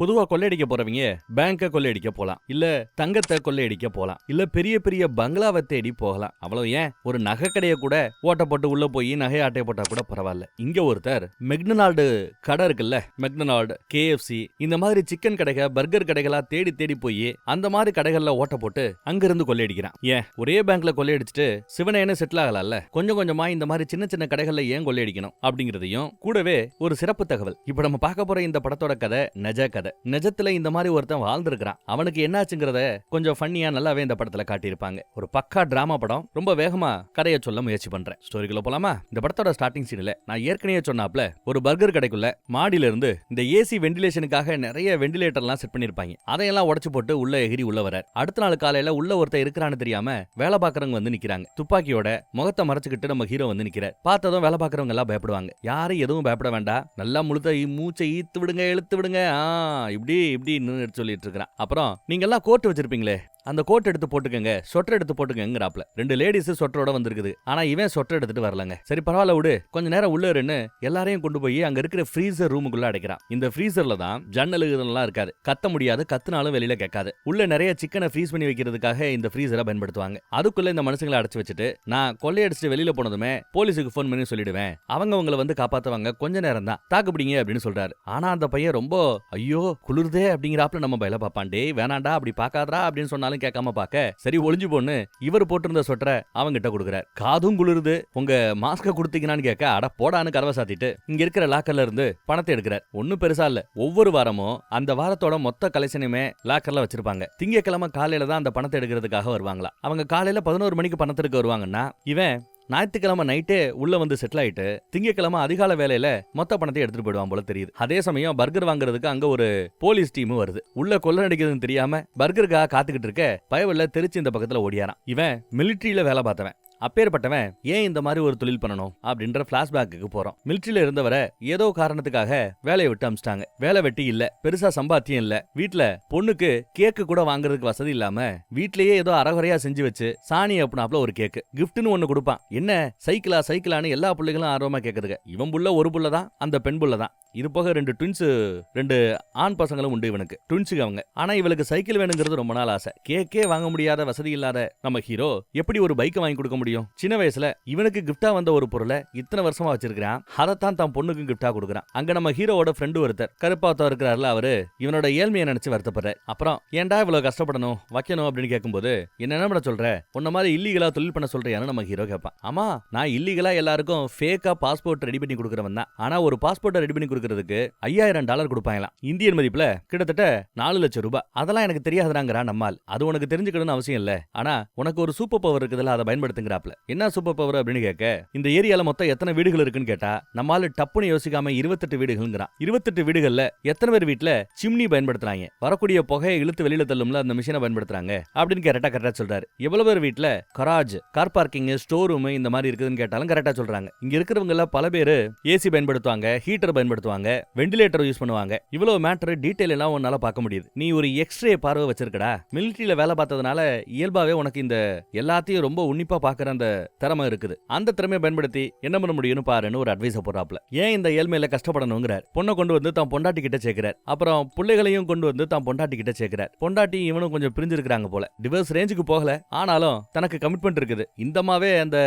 பொதுவா கொள்ளையடிக்க போறவங்க பேங்க கொள்ளையடிக்க போலாம், இல்ல தங்கத்தை கொள்ளையடிக்க போலாம், இல்ல பெரிய பெரிய பங்களாவை தேடி போகலாம். அவ்வளவு ஏன் ஒரு நகை கடையை கூட ஓட்ட போட்டு உள்ள போய் நகை ஆட்டை போட்டா கூட பரவாயில்ல. இங்க ஒருத்தர் மெக்டொனால்டு கடை இருக்குல்ல, மெக்டொனால்டு, KFC இந்த மாதிரி சிக்கன் கடைகள் பர்கர் கடைகளா தேடி தேடி போய் அந்த மாதிரி கடைகள்ல ஓட்ட போட்டு அங்கிருந்து கொள்ளையடிக்கிறான். ஏன் ஒரே பேங்க்ல கொள்ளையடிச்சிட்டு சிவனேன்னு செட்டில் ஆகலாம்ல, கொஞ்சம் கொஞ்சமா இந்த மாதிரி சின்ன சின்ன கடைகள்ல ஏன் கொள்ளையடிக்கணும் அப்படிங்கறதையும் கூடவே ஒரு சிறப்பு தகவல். இப்ப நம்ம பார்க்க போற இந்த படத்தோட கதை நிஜ கதை. நிஜத்துல இந்த மாதிரி ஒருத்தன் வாழ்ந்திருக்கிறான். அவனுக்கு என்னாச்சுங்கிறத கொஞ்சம் ஃபன்னியா நல்லாவே இந்த படத்துல காட்டியிருப்பாங்க. ஒரு பக்கா டிராமா படம். ரொம்ப வேகமா கதையை சொல்ல முயற்சி பண்றேன். ஸ்டோரிக்குள்ள போலாமா? இந்த படத்தோட ஸ்டார்டிங் சீன்ல நான் ஏற்கனவே சொன்னாப்ல ஒரு பர்கர் கடைக்குள்ள மாடியில இருந்து இந்த ஏசி வெண்டிலேஷனுக்காக நிறைய வெண்டிலேட்டர்லாம் செட் பண்ணிருப்பாங்க. அதையெல்லாம் உடைச்சு போட்டு உள்ள எகிரி உள்ள வர அடுத்த நாள் காலையில உள்ள ஒருத்தர் இருக்கிறான்னு தெரியாம வேலை பாக்குறவங்க வந்து நிக்கிறாங்க. துப்பாக்கியோட முகத்தை மறைச்சுக்கிட்டு நம்ம ஹீரோ வந்து நிக்கிறார். பார்த்ததும் வேலை பாக்குறவங்க எல்லாம் பயப்படுவாங்க. யாரும் எதுவும் பயப்பட வேண்டாம், நல்லா முழுத்த மூச்சை ஈத்து விடுங்க, இழுத்து விடுங்க, இப்படி இப்படின்னு சொல்லிட்டு இருக்கிறான். அப்புறம் நீங்க எல்லாம் கோட் வச்சிருப்பீங்களே, அந்த கோட் எடுத்து போட்டுக்கங்க, சொட்டர் எடுத்து போட்டுக்கங்கறாப்ல. ரெண்டு லேடிஸ் சொட்டரோட வந்திருக்குது. ஆனா இவன் சொட்டர் எடுத்துட்டு வரலங்க. சரி பரவாயில்ல விடு, கொஞ்ச நேரம் உள்ள இருன்னு எல்லாரையும் கொண்டு போய் அங்க இருக்கிற ஃப்ரீசர் ரூமுக்குள்ள அடைக்கிறான். இந்த ஃப்ரீசர்ல தான் ஜன்னலுகள்லாம் இருக்காது, கத்த முடியாது, கத்துனாலும் வெளியில கேட்காது. உள்ள நிறைய சிக்கனை ஃப்ரீஸ் பண்ணி வைக்கிறதுக்காக இந்த ஃப்ரீசரை பயன்படுத்துவாங்க. அதுக்குள்ள இந்த மனுஷங்களை அடைச்சு வச்சுட்டு நான் கொள்ளையடிச்சிட்டு வெளியில போனதுமே போலீஸுக்கு போன் பண்ணி சொல்லிடுவேன், அவங்க உங்களை வந்து காப்பாத்துவாங்க, கொஞ்ச நேரம் தான் தாக்குப்பிடிங்க அப்படின்னு சொல்றாரு. ஆனா அந்த பையன் ரொம்ப ஐயோ குளிர்தே அப்படிங்கிறாப்ல நம்ம பயில பாப்பான். டே வேணாண்டா அப்படி பாக்காதரா அப்படின்னு சொன்னாலும் கேட்காம பாக்க சரி ஒளிஞ்சு போன்னு இவர் போட்டிருந்த சொட்டரை அவங்கிட்ட கொடுக்குறார். காதும் குளிருது, உங்க மாஸ்க கொடுத்தீங்கன்னு கேட்க அட போடான்னு கதவை சாத்திட்டு இங்க இருக்கிற லாக்கர்ல இருந்து பணத்தை எடுக்கிறார். ஒன்னும் பெருசா இல்ல, ஒவ்வொரு வாரமும் அந்த வாரத்தோட மொத்த கலெக்ஷனுமே லாக்கர்ல வச்சிருப்பாங்க. திங்கக்கிழமை காலையில தான் அந்த பணத்தை எடுக்கிறதுக்காக வருவாங்களா. அவங்க காலையில 11 மணிக்கு பணத்தை எடுக்க வருவாங்கன்னா இவன் ஞாயிற்றுக்கிழமை நைட்டே உள்ள வந்து செட்டில் ஆயிட்டு திங்கக்கிழமை அதிகால வேலையில மொத்த பணத்தை எடுத்துட்டு போயிடுவான் போல தெரியுது. அதே சமயம் பர்கர் வாங்குறதுக்கு அங்க ஒரு போலீஸ் டீம் வருது. உள்ள கொள்ள நடிக்கிறதுன்னு தெரியாம பர்கருக்காக காத்துக்கிட்டு இருக்க பயவல்ல தெரிச்சு இந்த பக்கத்துல ஓடியாரான். இவன் மிலிட்டரியில வேலை பார்த்தவன். அப்பேற்பட்டவன் ஏன் இந்த மாதிரி ஒரு தொழில் பண்ணணும் அப்படின்ற பிளாஷ்பேக்கு போறோம். மிலிட்டரியில இருந்தவரை ஏதோ காரணத்துக்காக வேலையை விட்டு அமிச்சிட்டாங்க. வேலை வெட்டி இல்ல, பெருசா சம்பாத்தியம் இல்ல, வீட்டுல பொண்ணுக்கு கேக்கு கூட வாங்குறதுக்கு வசதி இல்லாம வீட்லயே ஏதோ அறகுறையா செஞ்சு வச்சு சாணி அப்படின்னாப்ல ஒரு கேக்கு கிஃப்ட்னு ஒண்ணு கொடுப்பான். என்ன சைக்கிளா சைக்கிளான்னு எல்லா பிள்ளைகளும் ஆர்வமா கேக்குதுங்க. இவன் புள்ள ஒரு புள்ள தான், அந்த பெண் புள்ள தான். இது போக ரெண்டு ஆண் பசங்களும் உண்டு இவனுக்கு, ட்வின்ஸுக்கு அவங்க. ஆனா இவளுக்கு சைக்கிள் வேணுங்கிறது ரொம்ப நாள் ஆசை. கேக்கே வாங்க முடியாத வசதி இல்லாத நம்ம ஹீரோ எப்படி ஒரு பைக்கை வாங்கி கொடுக்க முடியும்? சின்ன வயசுல இவனுக்கு கிஃப்டா வந்த ஒரு பொருளை இத்தனை வருஷமா வச்சிருக்கான். அதைத்தான் தான் பொண்ணுக்கு கிஃப்டா கொடுக்குறான். அங்க நம்ம ஹீரோவோட ஃப்ரெண்டு ஒருத்தர் கருப்பாத்தம் இருக்கிறாருல, அவரு இவனோட ஏழ்மையை நினைச்சு வருத்தப்படுறாரு. அப்புறம் ஏன்டா இவ்வளவு கஷ்டப்படணும் வைக்கணும் அப்படின்னு கேட்கும்போது என்ன பண்ண சொல்ற, உன்ன மாதிரி இல்லீகலா தொழில் பண்ண சொல்றியான்னு நம்ம ஹீரோ கேட்பான். ஆமா நான் இல்லீகலா எல்லாருக்கும் ஃபேக்கா பாஸ்போர்ட் ரெடி பண்ணி கொடுக்குறவன் தான். ஆனா ஒரு பாஸ்போர்ட்டை ரெடி பண்ணி கொடுக்கறதுக்கு $5000 கொடுப்பாங்களாம். இந்தியன் மதிப்புல கிட்டத்தட்ட 4 லட்சம் ரூபாய். அதெல்லாம் எனக்கு தெரியாதுங்கிறா நம்மால். அது உனக்கு தெரிஞ்சுக்கணும்னு அவசியம் இல்ல, ஆனா உனக்கு ஒரு சூப்பர் பவர் இருக்குதுல்ல, அதை பயன்படுத்துங்கிறாப்ல. என்ன சூப்பர் பவர் அப்படின்னு கேட்க இந்த ஏரியால மொத்தம் எத்தனை வீடுகள் இருக்குன்னு கேட்டா நம்மால டப்புன்னு யோசிக்காம 28 வீடுகள்ங்கிறான். 28 வீடுகள்ல எத்தனை பேர் வீட்டுல சிம்னி பயன்படுத்துறாங்க, வரக்கூடிய புகையை இழுத்து வெளியில தள்ளும்ல அந்த மிஷினை பயன்படுத்துறாங்க அப்படின்னு கரெக்டா சொல்றாரு. எவ்வளவு பேர் வீட்டுல garage, car parking, store room இந்த மாதிரி இருக்குதுன்னு கேட்டாலும் கரெக்டா சொல்றாங்க. இங்க இருக்கிறவங்க பல பேர் ஏசி பயன்படுத்துவாங்க, ஹீட்டர் பயன்படுத்துவாங்க, வெண்டிலேட்டர் யூஸ் பண்ணுவாங்க. இவ்வளவு மேட்டர் டீடைல் எல்லாம் உன்னால பார்க்க முடியுது. நீ ஒரு எக்ஸ்ரே பார்வை வச்சிருக்கடா, மிலிட்டரியில வேலை பார்த்ததுனால இயல்பாவே உனக்கு இந்த எல்லாத்தையும் ரொம்ப உன்னிப்பா பாக்குற அந்த திறமை இருக்குது. அந்த திறமையை பயன்படுத்தி என்ன பண்ண முடியும்னு பாருன்னு ஒரு அட்வைஸ் போடுறாப்ல. ஏன் இந்த ஏழ்மையில கஷ்டப்படணுங்கிறார். பொண்ணை கொண்டு வந்து தான் பொண்டாட்டி கிட்ட சேர்க்கிறார். அப்புறம் பிள்ளைகளையும் கொண்டு வந்து தான் பொண்டாட்டி கிட்ட சேர்க்கிறார். பொண்டாட்டி இவனும் கொஞ்சம் பிரிஞ்சிருக்காங்க போல, டிவோர்ஸ் ரேஞ்சுக்கு போகல, ஆனாலும் தனக்கு கமிட்மெண்ட் இருக்குது. இந்தமாவே அந்த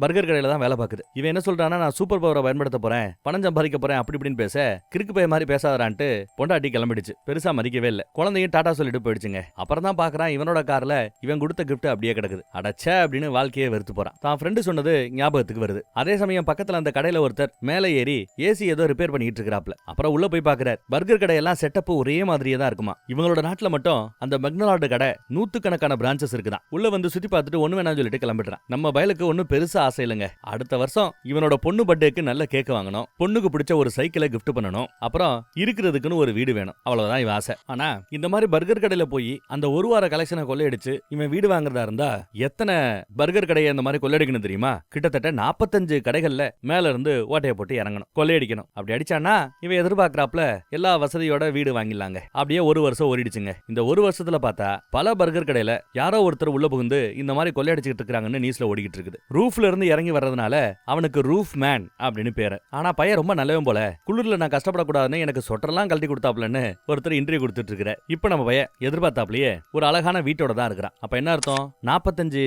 பர்கர் கடையில தான் வேலை பார்க்குது. இவன் என்ன சொல்றானா, நான் சூப்பர் பவரை பயன்படுத்த போறேன், பணம் சம்பாதிக்க போறேன் அப்படி இப்படின்னு பேச கிறுக்கு பைய மாதிரி பேசாதான்ட்டு பொண்டாட்டி கிளம்பிடுச்சு. பெருசா மதிக்கவே இல்ல. குழந்தையும் டாடா சொல்லிட்டு போயிடுச்சுங்க. அப்புறம் தான் பாக்குறான் இவனோட கார்ல இவன் கொடுத்த கிஃப்ட் அப்படியே கிடக்குது. அடச்சே அப்படின்னு வாழ்க்கையே வெறுத்து போறான். தான் ஃப்ரெண்டு சொன்னது ஞாபகத்துக்கு வருது. அதே சமயம் பக்கத்துல அந்த கடையில ஒருத்தர் மேலே ஏறி ஏசி ஏதோ ரிப்பேர் பண்ணிட்டு இருக்கிறாப்ல. அப்புறம் உள்ள போய் பாக்குறார். பர்கர் கடையெல்லாம் செட்டப் ஒரே மாதிரியே தான் இருக்குமா. இவங்களோட நாட்டுல மட்டும் அந்த மெக்டொனால்டு கடை 100கணக்கான பிரான்ச்சஸ் இருக்குதான். உள்ள வந்து சுத்தி பார்த்துட்டு ஒண்ணு வேணாம்னு சொல்லிட்டு கிளம்பிடுறான். நம்ம பயலுக்கு ஒன்னும் பெருசா ஆசை இல்லைங்க. அடுத்த வருஷம் இவனோட பொண்ணு பர்த்டேக்கு நல்ல கேக் வாங்கணும், பொண்ணுக்கு பிடிச்ச ஒரு சைக்கிளை கிஃப்ட் பண்ணணும், அப்புறம் இருக்கிறதுக்குன்னு ஒரு வீடு வேணும், அவ்வளவுதான் இவன் ஆசை. ஆனா இந்த மாதிரி பர்கர் கடையில போய் அந்த ஒரு வார கலெக்ஷனை கொள்ளையடிச்சு இவன் வீடு வாங்குறதா இருந்தா எத்தனை பர்கர் கடையை அந்த மாதிரி கொள்ளையடிக்கணும் தெரியுமா? கிட்டத்தட்ட 45 கடைகள்ல மேல இருந்து ஓட்டையை போட்டு இறங்கணும், கொள்ளையடிக்கணும். அப்படி அடிச்சானா இவன் எதிர்பார்க்கறாப்ல எல்லா வசதியோட வீடு வாங்கிடலாங்க. அப்படியே ஒரு வருஷம் ஓடிடுச்சுங்க. இந்த ஒரு வருஷத்துல பார்த்தா பல பர்கர் கடையில யாரோ ஒருத்தர் உள்ள புகுந்து இந்த மாதிரி கொள்ளையடிச்சுட்டு இருக்காங்கன்னு நியூஸ்ல ஓடிக்கிட்டு இருக்குது. ரூஃப்ல இருந்து இறங்கி வர்றதுனால அவனுக்கு ரூஃப் மேன் அப்படின்னு பேரு. ஆனா பையன் ரொம்ப நல்லவன் போல. குளிர்ல குளிர்ல நான் கஷ்டப்படக்கூடாதுன்னு எனக்கு சொட்டர்லாம் கழட்டி கொடுத்தாப்லன்னு ஒருத்தர் இன்டர்வியூ கொடுத்துட்டு இருக்கிற. இப்ப நம்ம பையன் எதிர்பார்த்தாப்லயே ஒரு அழகான வீட்டோட தான் இருக்கிறான். அப்ப என்ன அர்த்தம்? 45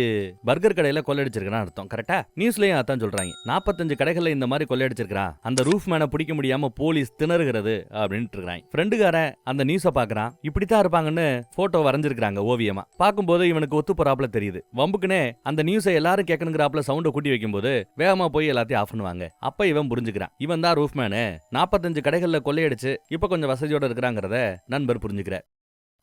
பர்கர் கடையில கொள்ளையடிச்சிருக்கான்னு அர்த்தம். கரெக்டா? நியூஸ்லயும் அதான் சொல்றாங்க. 45 கடைகள்ல இந்த மாதிரி கொள்ளையடிச்சிருக்கான், அந்த ரூஃப் மேனை பிடிக்க முடியாம போலீஸ் திணறுகிறது அப்படின்ட்டு இருக்காங்க. ஃப்ரெண்டுக்காரன் அந்த நியூஸை பாக்குறான். இப்படித்தான் இருப்பாங்கன்னு போட்டோ வரைஞ்சிருக்காங்க ஓவியமா. பார்க்கும்போது இவனுக்கு ஒத்து போறாப்ல தெரியுது. வம்புக்குனே அந்த நியூஸை எல்லாரும் கேட்கணுங்கிறாப்ல சவுண்ட கூட்டி வைக்கும்போது வேகமா போய் எல்லாத்தையும் ஆஃப் பண்ணுவாங்க. அப்ப இவன் புரிஞ்சுக்கிறான், இவன் தான் ரூஃப் மேனு. 45 கடைகள்ல கொள்ளையடிச்சு இப்ப கொஞ்சம் வசதியோட இருக்கிறாங்கிறத நண்பர் புரிஞ்சுக்கிறார்.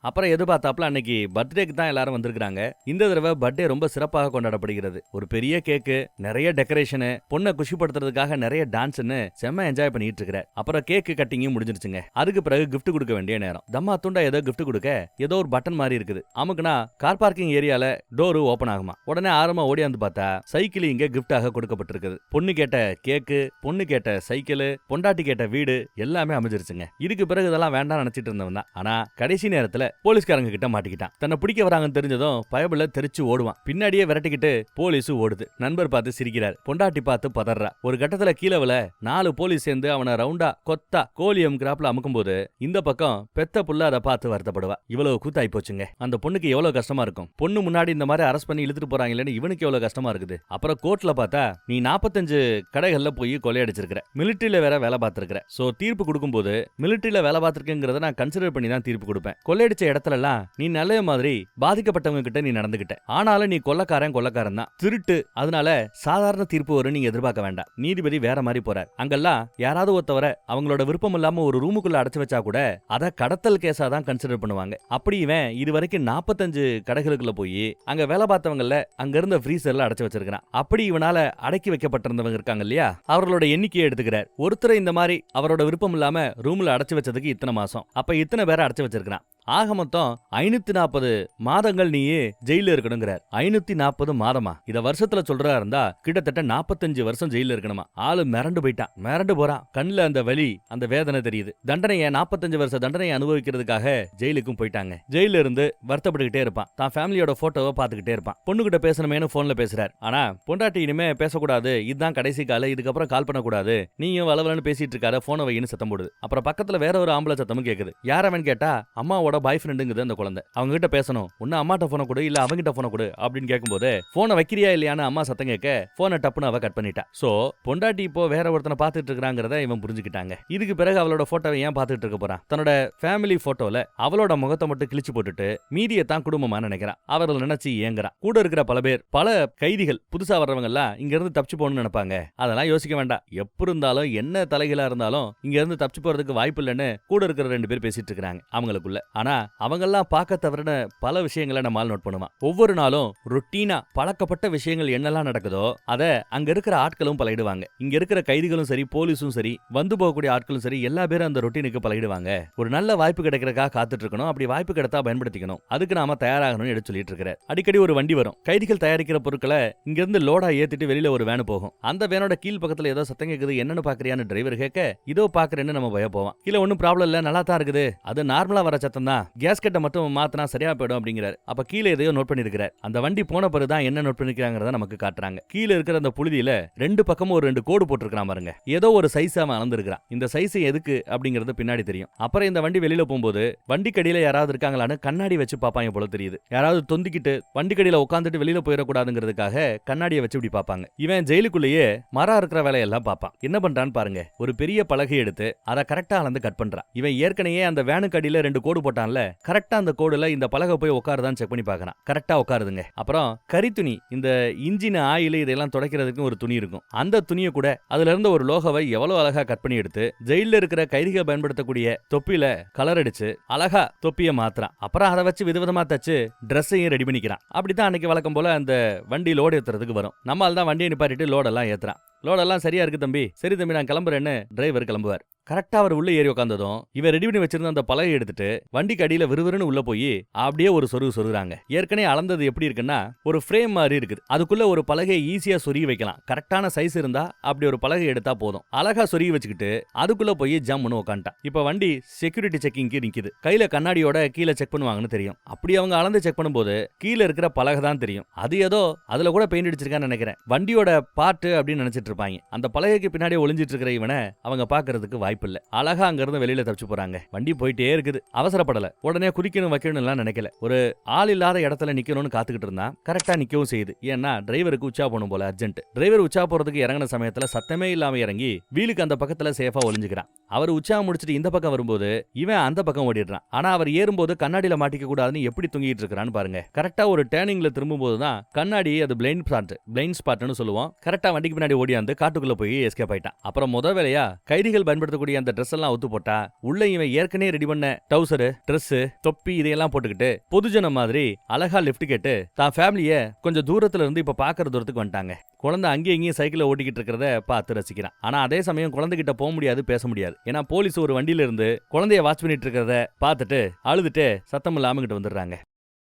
அப்புறம் எதிர்பார்த்தாப்புல அன்னைக்கு பர்த்டேக்கு தான் எல்லாரும் வந்திருக்காங்க. இந்த தடவை பர்த்டே ரொம்ப சிறப்பாக கொண்டாடப்படுகிறது. ஒரு பெரிய கேக்கு, நிறைய டெக்கரேஷனு, பொண்ணை குஷிப்படுத்துறதுக்காக நிறைய டான்ஸ்னு செம்ம என்ஜாய் பண்ணிட்டு இருக்கிறார். அப்புறம் கேக்கு கட்டிங்கும் முடிஞ்சிருச்சுங்க. அதுக்கு பிறகு கிஃப்ட் கொடுக்க வேண்டிய நேரம். தம்மா துண்டா ஏதோ கிஃப்ட் கொடுக்க ஏதோ ஒரு பட்டன் மாதிரி இருக்குது. அமுக்குனா கார் பார்க்கிங் ஏரியால டோரு ஓபன் ஆகுமா. உடனே ஆரமா ஓடியாந்து பார்த்தா சைக்கிள் இங்க கிஃப்டாக கொடுக்கப்பட்டிருக்குது. பொண்ணு கேட்ட கேக்கு, பொண்ணு கேட்ட சைக்கிள், பொண்டாட்டி கேட்ட வீடு எல்லாமே அமைஞ்சிருச்சுங்க. இதுக்கு பிறகு இதெல்லாம் வேண்டாம் நினைச்சிட்டு இருந்தவன் தான். ஆனா கடைசி நேரத்துல போலீஸ்காரங்க கிட்ட மாட்டிக்கிட்டான். தன்னை பிடிக்க வராங்கன்னு தெரிஞ்சதும் பயபுல தெரிச்சு ஓடுவான். பின்னாடியே விரட்டிக்கிட்டு போலீஸ் ஓடுது. நண்பர் பார்த்து சிரிக்கிறார், பொண்டாட்டி பார்த்து பதறா. ஒரு கட்டத்துல கீழே விழ 4 போலீஸ் சேர்ந்து அவனை ரவுண்டா கொத்தா கோலியம் கிராப்ல அமுக்கும் போது இந்த பக்கம் பெத்த புள்ள அதை பார்த்து வருத்தப்படுவா. இவ்வளவு கூத்தாய் போச்சுங்க. அந்த பொண்ணுக்கு எவ்வளவு கஷ்டமா இருக்கும். பொண்ணு முன்னாடி இந்த மாதிரி அரெஸ்ட் பண்ணி இழுத்துட்டு போறாங்களேன்னு இவனுக்கு எவ்வளவு கஷ்டமா இருக்குது. அப்புறம் கோர்ட்ல பார்த்தா நீ 45 கடைகள்ல போய் கொள்ளையடிச்சிருக்கிற, மிலிட்டரியில வேற வேலை பார்த்திருக்கிற. சோ தீர்ப்பு கொடுக்கும்போது மிலிட்டரியில வேலை பார்த்திருக்கேங்கிறத நான் கன்சிடர் பண்ணி தான் தீர்ப்பு கொடுப்பேன். கொள்ளையடிச்ச இடத்துல எல்லாம் நீ நல்ல மாதிரி பாதிக்கப்பட்டவங்க கிட்ட நீ நடந்துகிட்ட. ஆனாலும் நீ கொள்ளக்காரன் தான், திருட்டு. அதனால சாதாரண தீர்ப்பு வரும் நீங்க எதிர்பார்க்க வேண்டாம். நீதிபதி வேற மாதிரி போறார். அங்கெல்லாம் யாராவது ஒருத்தவரை அவங்களோட விருப்பம் இல்லாம ஒரு ரூமுக்குள்ள அடைச்சு வச்சா கூட அதை கடத்தல் கேஸா தான் கன்சிடர் பண்ணுவாங்க. அப்படி இவன் இது வரைக்கும் 45 கடைகளுக்குள்ள போய் அங்க வேலை பார்த்தவங்கள அங்க இருந்த ஃப்ரீசர்ல அடைச்சு வச்சிருக்கான். அப்படி இவனால அடக்கி வைக்கப்பட்டிருந்தவங்க இருக்காங்க இல்லையா, அவர்களோட எண்ணிக்கையை எடுத்துக்கிறார். ஒருத்தர் இந்த மாதிரி அவரோட விருப்பம் இல்லாம ரூம்ல அடைச்சு வச்சதுக்கு இத்தனை மாசம், அப்ப இத்தனை பேரை அடைச்சு வச்சிருக்கான். ஆக மொத்தம் 540 மாதங்கள் நீயே ஜெயில இருக்கணுங்கிறார். 540 மாதமா? இத வருஷத்துல சொல்றா இருந்தா கிட்டத்தட்ட 45 வருஷம் ஜெயில இருக்கணுமா. ஆளு மிரண்டு போயிட்டான், மிரண்டு போறான். கண்ணுல அந்த வலி, அந்த வேதனை தெரியுது. தண்டனையை 45 வருஷ தண்டனையை அனுபவிக்கிறதுக்காக ஜெயிலுக்கும் போயிட்டாங்க. ஜெயில இருந்து வருத்தப்பட்டுக்கிட்டே இருப்பான். தான் ஃபேமிலியோட போட்டோவை பார்த்துக்கிட்டே இருப்பான். பொண்ணுகிட்ட பேசணுமேனு போன்ல பேசுறார். ஆனா பொண்டாட்டி இனிமே பேசக்கூடாது, இதுதான் கடைசி கால, இதுக்கப்புறம் கால் பண்ணக்கூடாது, நீயும் வளவலன்னு பேசிட்டு இருக்காத, போனை வையின்னு சத்தம் போடுது. அப்புறம் பக்கத்துல வேற ஒரு ஆம்பளை சத்தமும் கேக்குது. யாரவன் கேட்டா அம்மாவோட பாய் ஃப்ரெண்டுங்குது அந்த குழந்தை. அவங்க கிட்ட பேசணும், ஒன்னு அம்மாட்ட போன கொடு இல்ல அவங்கிட்ட போன கொடு அப்படின்னு கேட்கும்போது போனை வைக்கிறியா இல்லையான்னு அம்மா சத்தம் கேட்க போனை டப்புன்னு அவ கட் பண்ணிட்டா. சோ பொண்டாட்டி இப்போ வேற ஒருத்தனை பார்த்துட்டு இருக்காங்கிறத இவன் புரிஞ்சுக்கிட்டாங்க. இதுக்கு பிறகு அவளோட போட்டோவை ஏன் பார்த்துட்டு இருக்க போறான்? தன்னோட ஃபேமிலி போட்டோல அவளோட முகத்தை மட்டும் கிழிச்சு போட்டுட்டு மீதியை தான் குடும்பமா நினைக்கிறான். அவர்கள் நினைச்சு ஏங்குறான். கூட இருக்கிற பல பேர், பல கைதிகள், புதுசா வர்றவங்க எல்லாம் இங்க இருந்து தப்பிச்சு போகணும்னு நினைப்பாங்க. அதெல்லாம் யோசிக்க வேண்டாம். எப்படி இருந்தாலும் என்ன தலைகளா இருந்தாலும் இங்க இருந்து தப்பிச்சு போறதுக்கு வாய்ப்பு இல்லைன்னு கூட இருக்கிற 2 பேர் பேசிட்டு இருக்காங்க அவங்களுக்குள்ள. ஆனா அவங்கெல்லாம் பார்க்க தவறின பல விஷயங்களை நம்மால் நோட் பண்ணுவான். ஒவ்வொரு நாளும் ரொட்டீனா பழக்கப்பட்ட விஷயங்கள் என்னெல்லாம் நடக்குதோ அதை அங்க இருக்கிற ஆட்களும் பழகிடுவாங்க. இங்க இருக்கிற கைதிகளும் சரி, போலீஸும் சரி, வந்து போகக்கூடிய ஆட்களும் சரி, எல்லா பேரும் அந்த ரொட்டீனுக்கு பழகிடுவாங்க. ஒரு நல்ல வாய்ப்பு கிடைக்கிறதுக்காக காத்துட்டு இருக்கணும். அப்படி வாய்ப்பு கிடைத்தா பயன்படுத்திக்கணும். அதுக்கு நாம தயாராகணும்னு எடுத்து சொல்லிட்டு இருக்கிறார். அடிக்கடி ஒரு வண்டி வரும். கைதிகள் தயாரிக்கிற பொருட்களை இங்க இருந்து லோடா ஏத்திட்டு வெளியில ஒரு வேன் போகும். அந்த வேனோட கீழ் பக்கத்துல ஏதோ சத்தம் கேக்குது, என்னன்னு பாக்குறியான்னு டிரைவர் கேட்க இதோ பாக்குறேன்னு நம்ம பய போவோம். இல்ல ஒன்னும் ப்ராப்ளம் இல்ல, நல்லா தான் இருக்குது, அது நார்மலா வர சத்தம் தான், கேஸ்கெட்டை மட்டும் மாத்தினா சரியா போயிடும் அப்படிங்கிறார். அப்ப கீழே எதையோ நோட் பண்ணிருக்கிறார். அந்த வண்டி போன பிறகுதான் என்ன நோட் பண்ணிருக்காங்கிறத நமக்கு காட்டுறாங்க. கீழே இருக்கிற அந்த புழுதியில 2 பக்கமும் ஒரு 2 கோடு போட்டிருக்கான் பாருங்க. ஏதோ ஒரு சைஸ் அவன் அளந்திருக்கான். இந்த சைஸ் எதுக்கு அப்படிங்கிறது பின்னாடி தெரியும். அப்புறம் இந்த வண்டி வெளியில போகும்போது வண்டி கடியில யாராவது இருக்காங்களான்னு கண்ணாடி வச்சு பாப்பாங்க போல தெரியுது. யாராவது தொந்திக்கிட்டு வண்டி கடியில உட்காந்துட்டு வெளியில போயிடக்கூடாதுங்கிறதுக்காக கண்ணாடியை வச்சு இப்படி பாப்பாங்க. இவன் ஜெயிலுக்குள்ளேயே மரம் இருக்கிற வேலையெல்லாம் பாப்பான். என்ன பண்றான்னு பாருங்க. ஒரு பெரிய பலகை எடுத்து அதை கரெக்டா அளந்து கட் பண்றான். இவன் ஏற்கனவே அந்த வேனுக்கு அடியில 2 கோடு போட்டான்ல, கரெக்டா அந்த கோடுல இந்த பலகை போய் உட்காருதான் செக் பண்ணி பார்க்கறான். கரெக்டா உட்காருதுங்க. அப்புறம் கரித்துணி, இந்த இன்ஜின் ஆயில் இதெல்லாம் துடைக்கிறதுக்கு ஒரு துணி இருக்கும். அந்த துணியை கூட அதுல இருந்த ஒரு லோகவை எவ்வளவு அழகா கட் பண்ணி எடுத்து ஜெயில இருக்கிற கைதிகள் பயன்படுத்தக்கூடிய தொப்பில கலர் அடிச்சு அழகா தொப்பியை மாத்துறான். அப்புறம் அதை வச்சு விதவிதமா தச்சு டிரெஸ்ஸையும் ரெடி பண்ணிக்கிறான். அப்படித்தான் அன்னைக்கு வழக்கம் போல அந்த வண்டி லோடு ஏத்துறதுக்கு வரும். நம்மால் தான் வண்டியை நிப்பாட்டிட்டு லோடெல்லாம் ஏத்துறான். லோடெல்லாம் சரியா இருக்கு தம்பி, சரி தம்பி நான் கிளம்புறேன்னு டிரைவர் கிளம்புவார். கரெக்டா அவர் உள்ள ஏறி உட்கார்ந்ததும் இவன் ரெடி பண்ணி வச்சிருந்த அந்த பலகை எடுத்துட்டு வண்டிக்கு அடியில விறுவிறுன்னு உள்ள போய் அப்படியே ஒரு சொருகுறாங்க. ஏற்கனவே அளந்தது எப்படி இருக்குன்னா ஒரு ஃப்ரேம் மாதிரி இருக்குது. அதுக்குள்ள ஒரு பலகையை ஈஸியா சொருகி வைக்கலாம். கரெக்டான சைஸ் இருந்தா அப்படி ஒரு பலகை எடுத்தா போதும். அழகா சொருகி வச்சுக்கிட்டு அதுக்குள்ள போய் ஜம்முன்னு உட்காந்துட்டான். இப்ப வண்டி செக்யூரிட்டி செக்கிங்க்கு நிக்குது. கையில கண்ணாடியோட கீழே செக் பண்ணுவாங்கன்னு தெரியும். அப்படி அவங்க அளந்து செக் பண்ணும்போது கீழே இருக்கிற பலகை தான் தெரியும். அது ஏதோ அதுல கூட பெயிண்ட் அடிச்சிருக்கான்னு நினைக்கிறேன். வண்டியோட பார்ட் அப்படின்னு நினைச்சிட்டு பாத்துக்கிட்டு இருப்பாங்க. அந்த பலகைக்கு பின்னாடி ஒளிஞ்சிட்டு இருக்கிற இவனை அவங்க பாக்குறதுக்கு வாய்ப்பு இல்ல. அழகா அங்க இருந்து வெளியில தப்பிச்சு போறாங்க. வண்டி போயிட்டே இருக்குது. அவசரப்படல, உடனே குதிக்கணும் வைக்கணும் எல்லாம் நினைக்கல. ஒரு ஆள் இல்லாத இடத்துல நிக்கணும்னு காத்துக்கிட்டு இருந்தா கரெக்டா நிக்கவும் செய்யுது. ஏன்னா டிரைவருக்கு உச்சா போகணும் போல அர்ஜென்ட். டிரைவர் உச்சா போறதுக்கு இறங்கின சமயத்துல சத்தமே இல்லாம இறங்கி வீலுக்கு அந்த பக்கத்துல சேஃபா ஒளிஞ்சுக்கிறான். அவர் உச்சா முடிச்சிட்டு இந்த பக்கம் வரும்போது இவன் அந்த பக்கம் ஓடிடுறான். ஆனா அவர் ஏறும்போது கண்ணாடியில மாட்டிக்க கூடாதுன்னு எப்படி தூங்கிட்டு இருக்கான்னு பாருங்க. கரெக்டா ஒரு டேர்னிங்ல திரும்பும் போதுதான் கண்ணாடி அது பிளைண்ட் ஸ்பாட்னு சொல்லுவோம். கரெக்டா வண்டிக்கு பின்னாடி ஓடியாந்து காட்டுக்குள்ள போய் எஸ்கேப் ஆயிட்டான். அப்புறம் முத வேலையா கைதிகள் பயன்படுத்தக்கூடிய அந்த ட்ரெஸ் எல்லாம் ஒத்து போட்டா உள்ள இவன் ஏற்கனவே ரெடி பண்ண டவுசர், ட்ரெஸ், தொப்பி இதையெல்லாம் போட்டுக்கிட்டு பொதுஜன மாதிரி அழகா லிஃப்ட் கேட்டு தான் ஃபேமிலிய கொஞ்சம் தூரத்துல இருந்து இப்ப பாக்குற தூரத்துக்கு வந்துட்டாங்க. குழந்தை அங்கேயும் இங்கேயும் சைக்கிளை ஓட்டிக்கிட்டு இருக்கிறத பார்த்து ரசிக்கிறான். ஆனா அதே சமயம் குழந்தைகிட்ட போக முடியாது, பேச முடியாது. ஏன்னா போலீஸ் ஒரு வண்டியில இருந்து குழந்தைய வாட்ச் பண்ணிட்டு இருக்கிறத பார்த்துட்டு அழுதுட்டு சத்தம் இல்லாம கிட்ட வந்துடுறாங்க.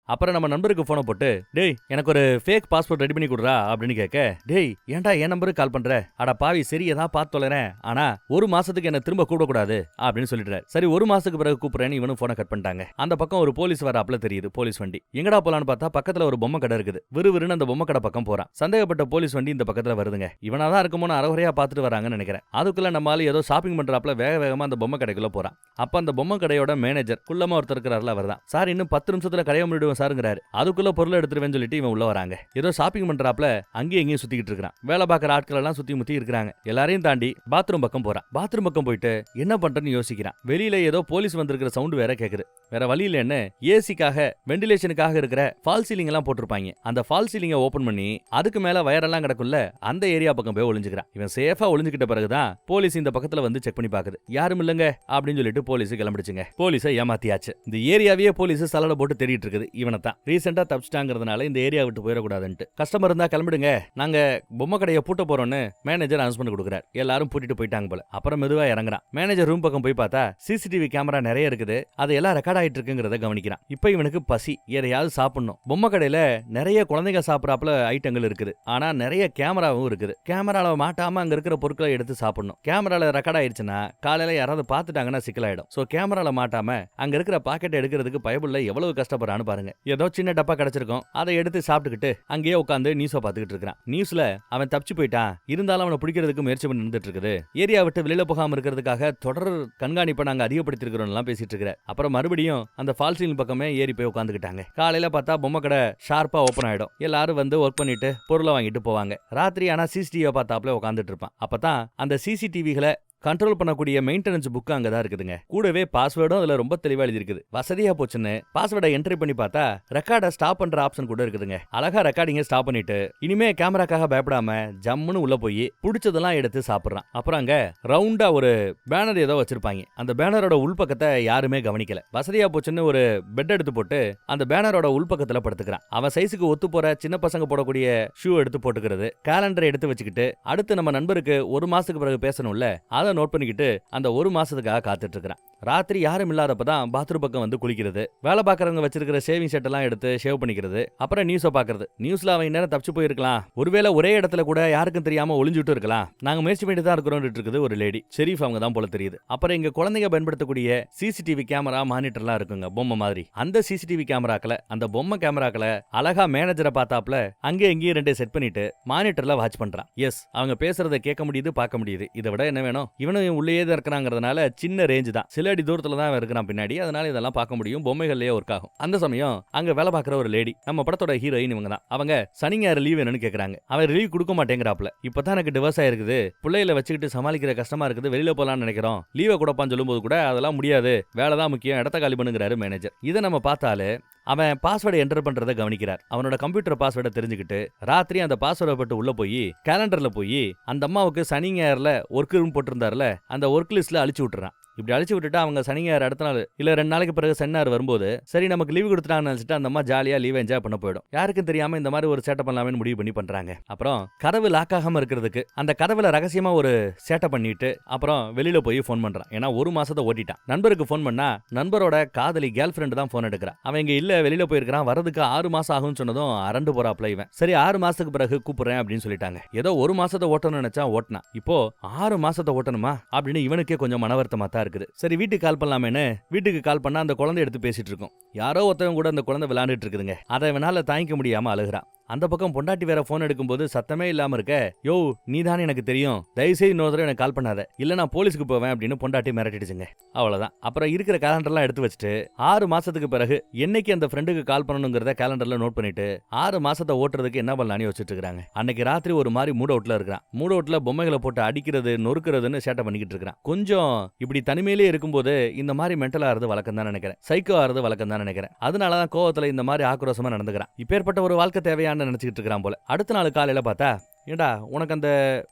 அப்புறம் நம்ம நம்பருக்கு போனை போட்டு, டேய் எனக்கு ஒரு ஃபேக் பாஸ்போர்ட் ரெடி பண்ணி கொடுறா அப்படின்னு கேட்க, டேய் ஏன்டா என் நம்பருக்கு கால் பண்ற, அட பாவி சரி ஏதாவது பார்த்து தொலைறேன், ஆனா ஒரு மாசத்துக்கு என்ன திரும்ப கூப்பிடக்கூடாது அப்படின்னு சொல்லிடுறாரு. சரி ஒரு மாசத்துக்கு பிறகு கூப்பிடுறேன்னு இவனும் போனை கட் பண்ணிட்டாங்க. அந்த பக்கம் ஒரு போலீஸ் வர அப்பல தெரியுது, போலீஸ் வண்டி. எங்கடா போலான்னு பார்த்தா பக்கத்துல ஒரு பொம்மை கடை இருக்குது. விறுவிறுன்னு அந்த பொம்மை கடை பக்கம் போறான். சந்தேகப்பட்ட போலீஸ் வண்டி இந்த பக்கத்துல வருதுங்க. இவனாதான் இருக்குமோன்னு அறகுறையா பார்த்துட்டு வராங்கன்னு நினைக்கிறேன். அதுக்குள்ள நம்மளால ஏதோ ஷாப்பிங் பண்றாப்ல வேக வேகமா அந்த பொம்மை கடைக்குள்ள போறான். அப்ப அந்த பொம்மை கடையோட மேனேஜர் குள்ளமா ஒருத்தர் இருக்கிறாருல அவர்தான். சார் இன்னும் 10 நிமிஷத்துல கடையை முடிடுவேன் சாருங்கிறாரு. அதுக்குள்ள பொருளை எடுத்துருவேன்னு சொல்லிட்டு இவன் உள்ள வராங்க. ஏதோ ஷாப்பிங் பண்றாப்ல அங்கேயும் எங்கேயும் சுத்திக்கிட்டு இருக்கான். வேலை பார்க்குற ஆட்கள் எல்லாம் சுத்தி முத்தி இருக்காங்க. எல்லாரையும் தாண்டி பாத்ரூம் பக்கம் போறான். பாத்ரூம் பக்கம் போயிட்டு என்ன பண்றேன்னு யோசிக்கிறான். வெளியில ஏதோ போலீஸ் வந்திருக்கிற சவுண்ட் வேற கேக்குது. வேற வழியில என்ன ஏசிக்காக வெண்டிலேஷனுக்காக இருக்கிற ஃபால் சீலிங் எல்லாம் போட்டிருப்பாங்க. அந்த ஃபால் சீலிங்கை ஓபன் பண்ணி அதுக்கு மேல வயரெல்லாம் கிடக்குள்ள அந்த ஏரியா பக்கம் போய் ஒளிஞ்சுக்கிறான். இவன் சேஃபா ஒளிஞ்சுக்கிட்ட பிறகுதான் போலீஸ் இந்த பக்கத்துல வந்து செக் பண்ணி பாக்குது. யாரும் இல்லங்க அப்படின்னு சொல்லிட்டு போலீஸ் கிளம்பிடுச்சுங்க. போலீஸை ஏமாத்தியாச்சு. இந்த ஏரியாவே போலீஸ் சலடை போட்டு தேடிட்டு இருக்குது. இவனை தான் ரீசெண்டா தப்பிச்சிட்டாங்கிறதுனால இந்த ஏரியா விட்டு போயிடக்கூடாதுன்ட்டு. கஸ்டமர் இருந்தா கிளம்பிடுங்க, நாங்க பொம்மை கடையை பூட்ட போறோம்னு மேனேஜர் அனௌன்ஸ்மெண்ட் கொடுக்குறாரு. எல்லாரும் பூட்டிட்டு போயிட்டாங்க போல. அப்புறம் மெதுவா இறங்குறான். மேனேஜர் ரூம் பக்கம் போய் பார்த்தா சிசிடிவி கேமரா நிறைய இருக்குது. அதெல்லாம் ரெக்கார்ட் ஆயிட்டு இருக்குங்கிறத கவனிக்கிறான். இப்ப இவனுக்கு பசி, எதையாவது சாப்பிடணும். பொம்மை கடையில நிறைய குழந்தைங்க சாப்பிடறாப்புல ஐட்டங்கள் இருக்குது. ஆனா நிறைய கேமராவும் இருக்குது. கேமரால மாட்டாம அங்க இருக்கிற பொருட்களை எடுத்து சாப்பிடணும். கேமரால ரெக்கார்ட் ஆயிடுச்சுன்னா காலையில யாராவது பார்த்துட்டாங்கன்னா சிக்கலாயிடும். சோ கேமரால மாட்டாம அங்க இருக்கிற பாக்கெட் எடுக்கிறதுக்கு பயபுள்ள எவ்வளவு கஷ்டப்படுறான்னு பாருங்க. ஏதோ சின்ன டப்பா கிடைச்சிருக்கும், அதை எடுத்து சாப்பிட்டுக்கிட்டு அங்கேயே உட்காந்து நியூஸை பார்த்துக்கிட்டு இருக்கான். நியூஸ்ல அவன் தப்பிச்சு போயிட்டான், இருந்தாலும் அவனை பிடிக்கிறதுக்கு முயற்சி பண்ணி நின்றுட்டு இருக்குது. ஏரியா விட்டு வெளியில போகாம இருக்கிறதுக்காக தொடர் கண்காணிப்பை நாங்க அதிகப்படுத்தி இருக்கிறோம் பேசிட்டு இருக்கிற. அப்புறம் மறுபடியும் அந்த ஃபால்ஸிங் பக்கமே ஏறி போய் உட்காந்துக்கிட்டாங்க. காலையில பார்த்தா பொம்மை கடை ஷார்ப்பா ஓப்பன் ஆயிடும். எல்லாரும் வந்து ஒர்க் பண்ணிட்டு பொருளை வாங்கிட்டு போவாங்க. ராத்திரி ஆனா சிசிடிவியை பார்த்தாப்புல உட்காந்துட்டு இருப்பான். அப்பதான் அந்த சிசிடிவிகளை கண்ட்ரோல் பண்ணக்கூடிய மெயின்டெனன்ஸ் புக் அங்கதான் இருக்குதுங்க. கூடவே பாஸ்வேர்டும் அதுல ரொம்ப தெளிவா எழுதி இருக்குது. வசதியா போச்சுன்னு பாஸ்வேர்டை என்ட்ரி பண்ணி பார்த்தா ரெக்கார்டை ஸ்டாப் பண்ற ஆப்ஷன் கூட இருக்குதுங்க. அழகா ரெக்கார்டிங்க ஸ்டாப் பண்ணிட்டு இனிமே கேமராக்காக பயப்படாம ஜம்முன்னு உள்ள போய் பிடிச்சதெல்லாம் எடுத்து சாப்பிடுறான். அப்புறம் அங்க ரவுண்டா ஒரு பேனர் ஏதோ வச்சிருப்பாங்க. அந்த பேனரோட உள்பக்கத்தை யாருமே கவனிக்கல. வசதியா போச்சுன்னு ஒரு பெட் எடுத்து போட்டு அந்த பேனரோட உள்பக்கத்துல படுத்துக்கிறான். அவன் சைஸுக்கு ஒத்து போற சின்ன பசங்க போடக்கூடிய ஷூ எடுத்து போட்டுக்கிறது. கேலண்டரை எடுத்து வச்சுக்கிட்டு அடுத்து நம்ம நண்பருக்கு ஒரு மாசத்துக்கு பிறகு பேசணும்ல, அதை நோட் பண்ணிக்கிட்டு அந்த ஒரு மாசத்துக்காக காத்துட்டு இருக்கிறான். ராத்திரி யாரும் இல்லாதப்பதான் பாத்ரூம் பக்கம் வந்து குளிக்கிறது. வேலை பார்க்கறவங்க வச்சிருக்கிற ஷேவிங் செட் எல்லாம் எடுத்து ஷேவ் பண்ணிக்கிறது. அப்புறம் நியூஸை பாக்குறது. நியூஸ்ல அவன் நேரம் தப்பிச்சு போயிருக்கலாம், ஒருவேளை ஒரே இடத்துல கூட யாருக்கும் தெரியாம ஒளிஞ்சுட்டு இருக்கலாம், நாங்க முயற்சி பண்ணிட்டு தான் இருக்கிறோம் இருக்குது ஒரு லேடி. ஷெரீஃப் அவங்க தான் போல தெரியுது. அப்புறம் இங்க குழந்தைங்க பயன்படுத்தக்கூடிய சிசிடிவி கேமரா மானிட்டர்லாம் இருக்குங்க, பொம்மை மாதிரி. அந்த சிசிடிவி கேமராக்களை அந்த பொம்மை கேமராக்களை அழகா மேனேஜரை பார்த்தாப்ல அங்கே எங்கேயும் ரெண்டே செட் பண்ணிட்டு மானிட்டர்ல வாட்ச் பண்றான். எஸ், அவங்க பேசுறதை கேட்க முடியுது, பார்க்க முடியுது. இதை விட என்ன வேணும்? இவனும் உள்ளே தான் இருக்கிறாங்கிறதுனால சின்ன ரேஞ்ச் தான், சில அடி தூரத்துல தான் இருக்கிறான் பின்னாடி. அதனால இதெல்லாம் பார்க்க முடியும், பொம்மைகள்லயே ஒர்க் ஆகும். அந்த சமயம் அங்க வேலை பார்க்குற ஒரு லேடி, நம்ம படத்தோட ஹீரோயின் இவங்க தான். அவங்க சனி ஞாயிறு லீவ் வேணும்னு கேக்குறாங்க. அவன் ரிலீவ் கொடுக்க மாட்டேங்கிறாப்ல. இப்பதான் எனக்கு டிவோர்ஸ் ஆயிருக்குது, பிள்ளைகளை வச்சுக்கிட்டு சமாளிக்கிற கஷ்டமா இருக்குது, வெளியில போலாம்னு நினைக்கிறோம், லீவை கொடுப்பான்னு சொல்லும்போது கூட அதெல்லாம் முடியாது, வேலை தான் முக்கியம், இடத்த காலி பண்ணுங்கிறாரு மேனேஜர். இதை நம்ம பார்த்தாலே அவன் பாஸ்வேர்டை என்டர் பண்றதை கவனிக்கிறார். அவனோட கம்ப்யூட்டர் பாஸ்வேர்டை தெரிஞ்சுக்கிட்டு ராத்திரி அந்த பாஸ்வேர்டை போட்டு உள்ள போய் கேலண்டர்ல போய் அந்த அம்மாவுக்கு சனி ஞாயிறுல ஒர்க் ரூம் போட்டிருந்தாருல அந்த ஒர்க் லிஸ்ட்ல அழிச்சு விட்டுறான். இப்படி அழிச்சு விட்டுட்டா அவங்க சனி ஞாயிறு அடுத்த நாள் இல்ல 2 நாளைக்கு பிறகு சனியார் வரும்போது சரி நமக்கு லீவு கொடுத்துட்டாங்கன்னு நினைச்சிட்டு அந்த அம்மா ஜாலியா லீவ் என்ஜாய் பண்ண போயிடும். யாருக்கும் தெரியாம இந்த மாதிரி ஒரு சேட்டை பண்ணலாமே முடிவு பண்ணி பண்றாங்க. அப்புறம் கதவு லாக் ஆகாம இருக்கிறதுக்கு அந்த கதவுல ரகசியமா ஒரு சேட்டை பண்ணிட்டு அப்புறம் வெளியில போய் போன் பண்றான். ஏன்னா ஒரு மாசத்தை ஓட்டிட்டான். நண்பருக்கு போன் பண்ணா நண்பரோட காதலி கேர்ள் ஃபிரெண்ட் தான் போன் எடுக்கிறான். அவன் இங்க இல்ல, வெளியில போயிருக்கான், வரதுக்கு 6 மாசம் ஆகும்னு சொன்னதும் அரண்டு போறாப்ல இவன். சரி 6 மாசத்துக்கு பிறகு கூப்பிடுறேன் அப்படின்னு சொல்லிட்டாங்க. ஏதோ ஒரு மாசத்தை ஓட்டணும்னு நினைச்சா ஓட்டினா, இப்போ 6 மாசத்தை ஓட்டணுமா அப்படின்னு இவனுக்கே கொஞ்சம் மனவர்த்தமா தான் இருக்குது. சரி வீட்டுக்கு கால் பண்ணலாமேன்னு வீட்டுக்கு கால் பண்ணா அந்த குழந்தை எடுத்து பேசிட்டு இருக்கோம். யாரோ ஒருத்தவங்க கூட அந்த குழந்தை விளையாண்டுட்டு இருக்குதுங்க. அதை இவனால தாங்கிக்க முடியாம அழுகிறான். அந்த பக்கம் பொண்டாட்டி வேற போன் எடுக்கும்போது சத்தமே இல்லாம இருக்க, யோ நீதானே எனக்கு தெரியும், தயவுசெய்து இன்னொரு தடவை எனக்கு கால் பண்ணாத, இல்ல நான் போலீஸ்க்கு போவேன் அப்படின்னு பொண்டாட்டி மிரட்டிடுச்சுங்க. அவ்வளவுதான். அப்புறம் இருக்கிற கேலண்டர்லாம் எடுத்து வச்சுட்டு 6 மாசத்துக்கு பிறகு என்னைக்கு அந்த ஃப்ரெண்டுக்கு கால் பண்ணணுங்கிறத கேலண்டர்ல நோட் பண்ணிட்டு 6 மாசத்தை ஓட்டுறதுக்கு என்ன பண்ணலான்னு யோசிச்சுட்டு இருக்காங்க. அன்னைக்கு ராத்திரி ஒரு மாதிரி மூட் அவுட்ல இருக்கான். மூட் அவுட்ல பொம்மைகளை போட்டு அடிக்கிறது நொறுக்கிறதுன்னு சேட்டை பண்ணிக்கிட்டு இருக்கான். கொஞ்சம் இப்படி தனிமையிலே இருக்கும்போது இந்த மாதிரி மென்டலா ஆறது வழக்கம் தான் நினைக்கிறேன், சைக்கோ ஆறது வழக்கம் தான் நினைக்கிறேன். அதனாலதான் கோவத்துல இந்த மாதிரி ஆக்ரோஷமா நடந்துக்கிறான். இப்பேற்பட்ட ஒரு வாழ்க்கை தேவையான்னு நினைச்சிட்டு இருக்கான் போல. அடுத்த நாள் காலையில பார்த்தா, ஏண்டா உனக்கு அந்த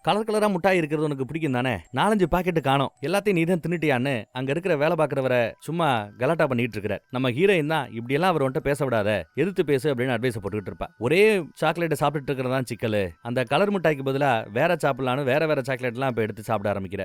கலர் கலரா முட்டாய் இருக்கிறது உனக்கு பிடிக்கும் தானே, 4-5 பாக்கெட்டு காணோம், எல்லாத்தையும் நீ தான் தின்னுட்டியான்னு அங்க இருக்கிற வேலை பாக்குறவரை சும்மா கலாட்டா பண்ணிட்டு இருக்கிற. நம்ம ஹீரோயின் தான் இப்படி எல்லாம் அவர் வந்துட்டு பேச விடாத, எதிர்த்து பேசு அப்படின்னு அட்வைஸ் போட்டுக்கிட்டு இருப்பா. ஒரே சாக்லேட்டை சாப்பிட்டு இருக்கிறதான் சிக்கல், அந்த கலர் முட்டாய்க்கு பதிலா வேற சாப்பிடலான்னு வேற சாக்லேட் எல்லாம் இப்ப எடுத்து சாப்பிட ஆரம்பிக்கிற.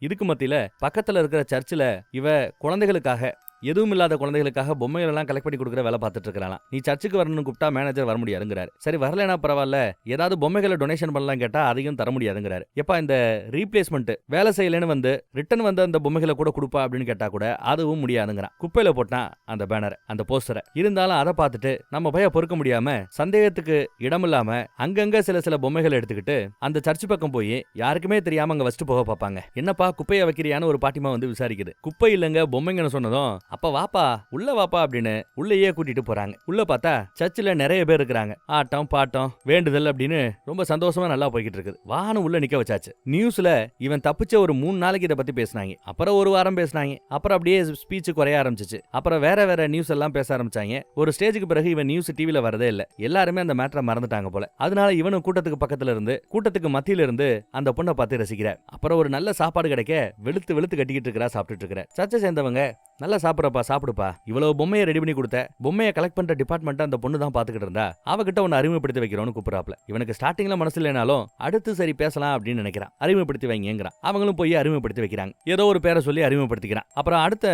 இதுக்கு மத்தியில பக்கத்துல இருக்கிற சர்ச்சில் இவ குழந்தைகளுக்காக, எதுவும் இல்லாத குழந்தைகளுக்காக பொம்மைகள் எல்லாம் கலெக்ட் பண்ணி கொடுக்குற வேலை பார்த்துட்டு இருக்கலாம். நீ சர்ச்சுக்கு வரணும்னு கூப்பிட்டா மேனேஜர் வர முடியாதுங்கிறாரு. சரி வரலனா பரவாயில்ல, ஏதாவது பொம்மைகளை டொனேஷன் பண்ணலாம் கேட்டா அதையும் தர முடியாதுங்கிறாரு. எப்பா இந்த ரீப்ளேஸ்மெண்ட் வேலை செய்யலன்னு வந்து ரிட்டர்ன் வந்து அந்த பொம்மைகளை கூட கொடுப்பா அப்படின்னு கேட்டா கூட அதுவும் முடியாதுங்கிறான். குப்பையில போட்டான் அந்த பேனர், அந்த போஸ்டரை. இருந்தாலும் அதை பார்த்துட்டு நம்ம பய பொறுக்க முடியாம சந்தேகத்துக்கு இடமில்லாம அங்கங்க சில பொம்மைகளை எடுத்துக்கிட்டு அந்த சர்ச் பக்கம் போய் யாருக்குமே தெரியாம அங்க வச்சுட்டு போக பார்ப்பாங்க. என்னப்பா குப்பையை வைக்கிறியான்னு ஒரு பாட்டிமா வந்து விசாரிக்குது. குப்பை இல்லைங்க பொம்மைங்கன்னு சொன்னதும், அப்ப வாப்பா உள்ள வாப்பா அப்படின்னு உள்ளேயே கூட்டிட்டு போறாங்க. உள்ள பார்த்தா சர்ச்சில் நிறைய பேர் இருக்கிறாங்க. ஆட்டம் பாட்டம் வேண்டுதல் அப்படின்னு ரொம்ப சந்தோஷமா நல்லா போய்கிட்டு இருக்குது. வானம் உள்ள நிக்க வச்சாச்சு. நியூஸ்ல இவன் தப்பிச்ச ஒரு 3 நாளைக்கு இதை பத்தி பேசினாங்க. அப்புறம் ஒரு வாரம் பேசினாங்க. அப்புறம் அப்படியே ஸ்பீச் குறைய ஆரம்பிச்சிச்சு. அப்புறம் வேற நியூஸ் எல்லாம் பேச ஆரம்பிச்சாங்க. ஒரு ஸ்டேஜுக்கு பிறகு இவன் நியூஸ் டிவில வரதே இல்ல. எல்லாருமே அந்த மேட்டரை மறந்துட்டாங்க போல. அதனால இவனும் கூட்டத்துக்கு பக்கத்துல இருந்து, கூட்டத்துக்கு மத்தியில இருந்து அந்த பொண்ணை பார்த்து ரசிக்கிறார். அப்புறம் ஒரு நல்ல சாப்பாடு கிடைக்க வெளுத்து கட்டிக்கிட்டு இருக்கிறா, சாப்பிட்டுட்டு இருக்கிற. சர்ச்சை சேர்ந்தவங்க, நல்லா சாப்பிடப்பா சாப்பிடுப்பா, இவ்வளவு பொம்மையை ரெடி பண்ணி கொடுத்த, பொம்மையை கலெக்ட் பண்ற டிபார்ட்மெண்ட் அந்த பொண்ணு தான் பாத்துக்கிட்டு இருந்தா, அவகிட்ட ஒன்னு அறிமுகப்படுத்தி வைக்கிறோம்னு கூப்பிடாப்ல. இவனுக்கு ஸ்டார்டிங்ல மனசு இல்லைனாலும் அடுத்து சரி பேசலாம் அப்படின்னு நினைக்கிறான். அறிமுகப்படுத்தி வைங்கிறான். அவங்களும் போய் அறிமுகப்படுத்தி வைக்கிறாங்க. ஏதோ ஒரு பேரை சொல்லி அறிமுகப்படுத்திக்கிறான். அப்புறம் அடுத்த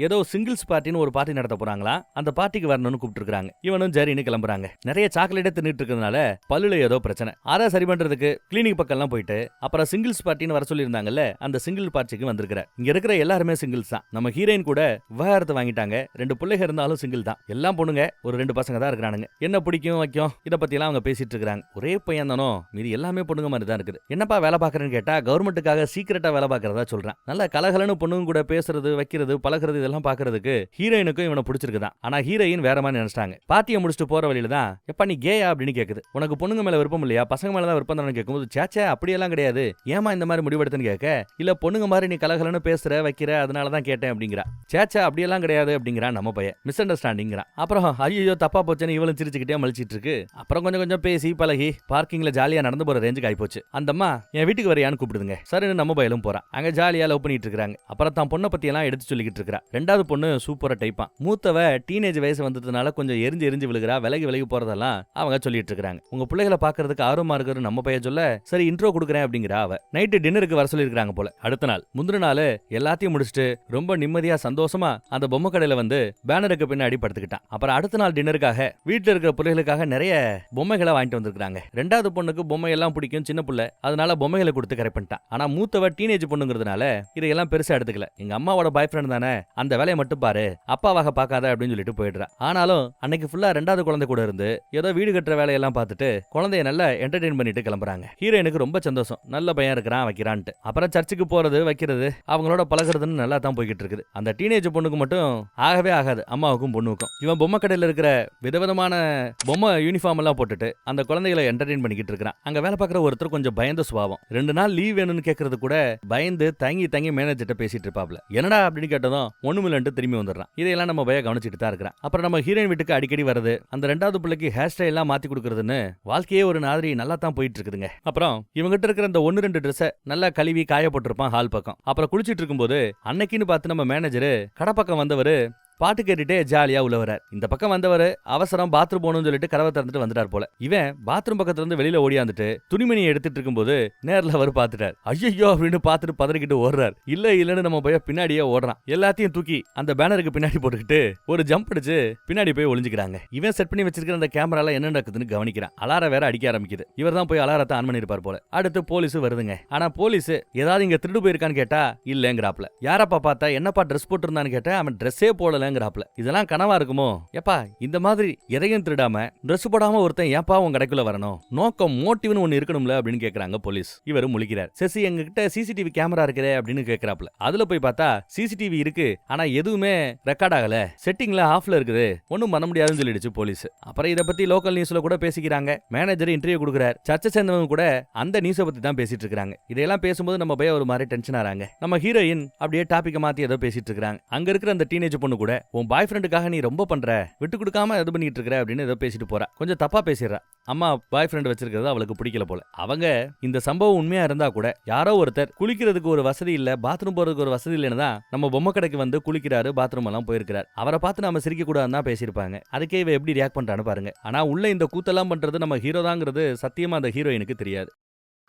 ஏதோ சிங்கிள்ஸ் பார்ட்டின்னு ஒரு பார்ட்டி நடத்த போறாங்களா, அந்த பார்ட்டிக்கு வரணும்னு கூப்பிட்டு இருக்காங்க. இவனும் சரின்னு கிளம்புறாங்க. நிறைய சாக்லேட்டை தின்னுட்டு இருக்கிறதுனால பல்லுல ஏதோ பிரச்சனை, அதை சரி பண்றதுக்கு கிளினிக் பக்கம் எல்லாம் போயிட்டு அப்புறம் சிங்கிள்ஸ் பார்ட்டின்னு வர சொல்லி இருந்தாங்கல்ல, அந்த சிங்கிள் பார்ட்டிக்கு வந்திருக்கிற. இங்க இருக்கிற எல்லாருமே சிங்கிள்ஸ் தான். நம்ம ஹீரோயின் கூட விவாகரத்து வாங்கிட்டாங்க. 2 பிள்ளைங்க இருந்தாலும் சிங்கிள் தான். எல்லாம் பொண்ணுங்க, ஒரு 2 பசங்க தான் இருக்கிறானுங்க. என்ன பிடிக்கும் வைக்கும் இதை பத்தி எல்லாம் அவங்க பேசிட்டு இருக்காங்க. ஒரே பையன் தானோ, மீதி எல்லாமே பொண்ணுங்க மாதிரி தான் இருக்குது. என்னப்பா வேலை பாக்குறேன்னு கேட்டா கவர்மெண்ட்டுக்காக சீக்கிரட்டா வேலை பாக்குறதா சொல்றான். நல்ல கலகலன்னு பொண்ணுங்க கூட பேசுறது, வைக்கிறது, பழகிறது இதெல்லாம் பாக்குறதுக்கு ஹீரோயினுக்கும் இவனை பிடிச்சிருக்குதான். ஆனா ஹீரோயின் வேற மாதிரி நினைச்சிட்டாங்க. பார்ட்டியை முடிச்சுட்டு போற வழியில தான், எப்பா நீ கேயா அப்படின்னு கேக்குது. உனக்கு பொண்ணுங்க மேல விருப்பம் இல்லையா, பசங்க மேலதான் விருப்பம் தானே கேட்கும்போது, சேச்சே அப்படியெல்லாம் கிடையாது, ஏமா இந்த மாதிரி முடிவெடுத்துன்னு கேட்க, இல்ல பொண்ணுங்க மாதிரி நீ கலகலன்னு பேசுற வைக்கிற அதனாலதான் கேட்டேன் அப்படிங்கிறா. சேச்சா அப்படியெல்லாம் கிடையாது அப்படிங்கிறான் நம்ம பையன். மிஸ் அண்டர்ஸ்டாண்டிங்கிறான். அப்புறம் ஐயோ தப்பா போச்சுன்னு இவளும் சிரிச்சுக்கிட்டே மலிச்சிட்டு இருக்கு. அப்புறம் கொஞ்சம் பேசி பழகி பார்க்கிங்ல ஜாலியா நடந்து போற ரேஞ்சுக்கு ஆயிப்போச்சு. அந்த அம்மா என் வீட்டுக்கு வரையான்னு கூப்பிடுதுங்க. சரின்னு நம்ம பையலும் போறான். அங்க ஜாலியா லவ் பண்ணிட்டு இருக்காங்க. அப்புறம் தான் பொண்ணை பத்தி எல்லாம் எடுத்து சொல்லிக்கிட்டு இருக்கா. 2வது பொண்ணு சூப்பரா டைப்பான். மூத்தவ டீனேஜ் வயசு வந்ததுனால கொஞ்சம் எரிஞ்சு விழுகிறா, விலகி போறதெல்லாம் அவங்க சொல்லிட்டு இருக்காங்க. உங்க பிள்ளைகளை பாக்குறதுக்கு ஆர்வமா இருக்கிற நம்ம பையன் சொல்ல, சரி இன்ட்ரோ கொடுக்குறேன் அப்படிங்கிறா அவ. நைட்டு டின்னருக்கு வர சொல்லி இருக்காங்க போல. அடுத்த நாள் முந்தின நாள் எல்லாத்தையும் முடிச்சுட்டு ரொம்ப நிம்மதியா சந்தோஷமா அந்த பொம்மை கடையில வந்து பேனருக்கு பின்னாடி படுத்துக்கிட்டான். அப்புறம் அடுத்த நாள் டின்னருக்காக வீட்டுல இருக்கிற பிள்ளைகளுக்காக நிறைய பொம்மைகளை வாங்கிட்டு வந்திருக்காங்க. 2வது பொண்ணுக்கு பொம்மை எல்லாம் பிடிக்கும், சின்ன புள்ள, அதனால பொம்மைகளை கொடுத்து கரெக்ட் பண்ணிட்டான். ஆனா மூத்தவ டீனேஜ் பொண்ணுங்கிறதுனால இதையெல்லாம் பெருசா எடுத்துக்கல. எங்க அம்மாவோட பாய் ஃப்ரெண்ட் தானே, அந்த வேலையை மட்டும் பாரு, அப்பாவாக பார்க்காத அப்படின்னு சொல்லிட்டு போயிடுறா. ஆனாலும் அன்னைக்கு ஃபுல்லா 2வது குழந்தை கூட இருந்து ஏதோ வீடு கட்டுற வேலையெல்லாம் பார்த்துட்டு குழந்தைய நல்லா என்டர்டெயின் பண்ணிட்டு கிளம்புறாங்க. ஹீரோயினுக்கு ரொம்ப சந்தோஷம், நல்ல பையன் இருக்கிறான் வைக்கிறான்ட்டு. அப்புறம் சர்ச்சுக்கு போறது வைக்கிறது அவங்களோட பழகிறதுன்னு நல்லா தான் போய்கிட்டு இருக்குது. அந்த டீனேஜ் பொண்ணுக்கு மட்டும் ஆகவே ஆகாது, அம்மாவுக்கும் பொண்ணுக்கும். இவன் பொம்மை கடையில் இருக்கிற விதவிதமான பொம்மை யூனிஃபார்ம் எல்லாம் போட்டுட்டு அந்த குழந்தைகளை என்டர்டெயின் பண்ணிக்கிட்டு இருக்கான். அங்க வேலை பார்க்குற ஒருத்தர் கொஞ்சம் பயந்த சுபாவம். 2 நாள் லீவ் வேணும்னு கேட்கறது கூட பயந்து தங்கி மேனேஜர்ட்ட பேசிட்டு இருப்பாப்ல. என்னடா அப்படின்னு கேட்டதும் ஒண்ணுமில்லன்ட்டு திரும்பி வந்துடுறான். இதையெல்லாம் நம்ம பையன் கவனிச்சுட்டு தான் இருக்கிறான். அப்புறம் நம்ம ஹீரோயின் வீட்டுக்கு அடிக்கடி வருது. அந்த 2வது பிள்ளைக்கு ஹேர் ஸ்டைல் எல்லாம் மாத்தி கொடுக்கறதுன்னு வாழ்க்கையே ஒரு மாதிரி நல்லா தான் போயிட்டு இருக்குதுங்க. அப்புறம் இவங்கிட்ட இருக்கிற அந்த 1-2 ட்ரெஸ்ஸை நல்லா கழுவி காய போட்டிருப்பான் ஹால் பக்கம். அப்புறம் குளிச்சிட்டு இருக்கும்போது அன்னைக்குன்னு பார்த்து நம்ம மேனேஜர் கடப்பக்கம் வந்தவர் பாட்டு கேட்டுட்டே ஜாலியா உள்ள வரார். இந்த பக்கம் வந்தவர் அவசரம் பாத்ரூம் போகணும்னு சொல்லிட்டு கதவை திறந்துட்டு வந்துட்டார் போல. இவன் பாத்ரூம் பக்கத்துல இருந்து வெளியில ஓடியாந்துட்டு துணிமணியை எடுத்துட்டு இருக்கும்போது நேர்ல அவர் பாத்துட்டார். ஐயோ அப்படின்னு பாத்துட்டு பதறிக்கிட்டு ஓடுறார். இல்லன்னு நம்ம போய் பின்னாடியே ஓடுறான். எல்லாத்தையும் தூக்கி அந்த பேனருக்கு பின்னாடி போட்டுக்கிட்டு ஒரு ஜம்ப் அடிச்சு பின்னாடி போய் ஒளிஞ்சுக்கிறாங்க. இவன் செட் பண்ணி வச்சிருக்கிற அந்த கேமரால என்ன நடக்குதுன்னு கவனிக்கிறான். அலாரம் வேற அடிக்க ஆரம்பிக்குது. இவர் தான் போய் அலாரத்தை ஆன் பண்ணிருப்பார் போல. அடுத்து போலீஸ் வருதுங்க. ஆனா போலீஸ் ஏதாவது இங்க திருடு போயிருக்கான்னு கேட்டா இல்லங்கிறாப்ல. யாரப்பா பார்த்தா என்னப்பா ட்ரெஸ் போட்டு இருந்தான்னு கேட்டா அவன் ட்ரெஸ்ஸே போடல சொல்லுங்களேங்கிறாப்ல. இதெல்லாம் கனவா இருக்குமோ? ஏப்பா இந்த மாதிரி எதையும் திருடாம ட்ரெஸ் போடாம ஒருத்தன் ஏப்பா உன் கடைக்குள்ள வரணும்? நோக்கம் மோட்டிவ்னு ஒன்னு இருக்கணும்ல அப்படின்னு கேக்குறாங்க போலீஸ். இவரு முழிக்கிறார். சசி எங்ககிட்ட சிசிடிவி கேமரா இருக்கே அப்படின்னு கேக்குறாப்ல. அதுல போய் பார்த்தா சிசிடிவி இருக்கு, ஆனா எதுவுமே ரெக்கார்ட் ஆகல, செட்டிங்ல ஆஃப்ல இருக்குது, ஒன்னும் பண்ண முடியாதுன்னு சொல்லிடுச்சு போலீஸ். அப்புறம் இத பத்தி லோக்கல் நியூஸ்ல கூட பேசிக்கிறாங்க. மேனேஜர் இன்டர்வியூ கொடுக்குறார். சர்ச்சை சேர்ந்தவங்க கூட அந்த நியூஸை பத்தி தான் பேசிட்டு இருக்காங்க. இதெல்லாம் பேசும்போது நம்ம போய் ஒரு மாதிரி டென்ஷன் ஆறாங்க. நம்ம ஹீரோயின் அப்படியே டாபிக்க மாத்தி ஏதோ பேசிட்டு இருக்காங்க. அங்க இருக்கிற அந்த டீனேஜ் பொண்ணு கூட உன் பாய் ஃப்ரெண்டுக்காக நீ ரொம்ப பண்ற, விட்டு கொடுக்காம இது பண்ணிட்டு இருக்க அப்படின்னு ஏதோ பேசிட்டு போறா. கொஞ்சம் தப்பா பேசிடுறா. அம்மா பாய் ஃப்ரெண்ட் வச்சிருக்கிறது அவளுக்கு பிடிக்கல போல. அவங்க இந்த சம்பவம் உண்மையா இருந்தா கூட யாரோ ஒருத்தர் குளிக்கிறதுக்கு ஒரு வசதி இல்ல, பாத்ரூம் போறதுக்கு ஒரு வசதி இல்லைன்னு தான் நம்ம பொம்மை கடைக்கு வந்து குளிக்கிறாரு, பாத்ரூம் எல்லாம் போயிருக்கிறார். அவரை பார்த்து நம்ம சிரிக்க கூடாதுன்னு தான் பேசியிருப்பாங்க. அதுக்கே இவ எப்படி ரியாக்ட் பண்றான்னு பாருங்க. ஆனா உள்ள இந்த கூத்தெல்லாம் பண்றது நம்ம ஹீரோ தாங்கிறது சத்தியமா அந்த ஹீரோயினுக்கு தெரியாது.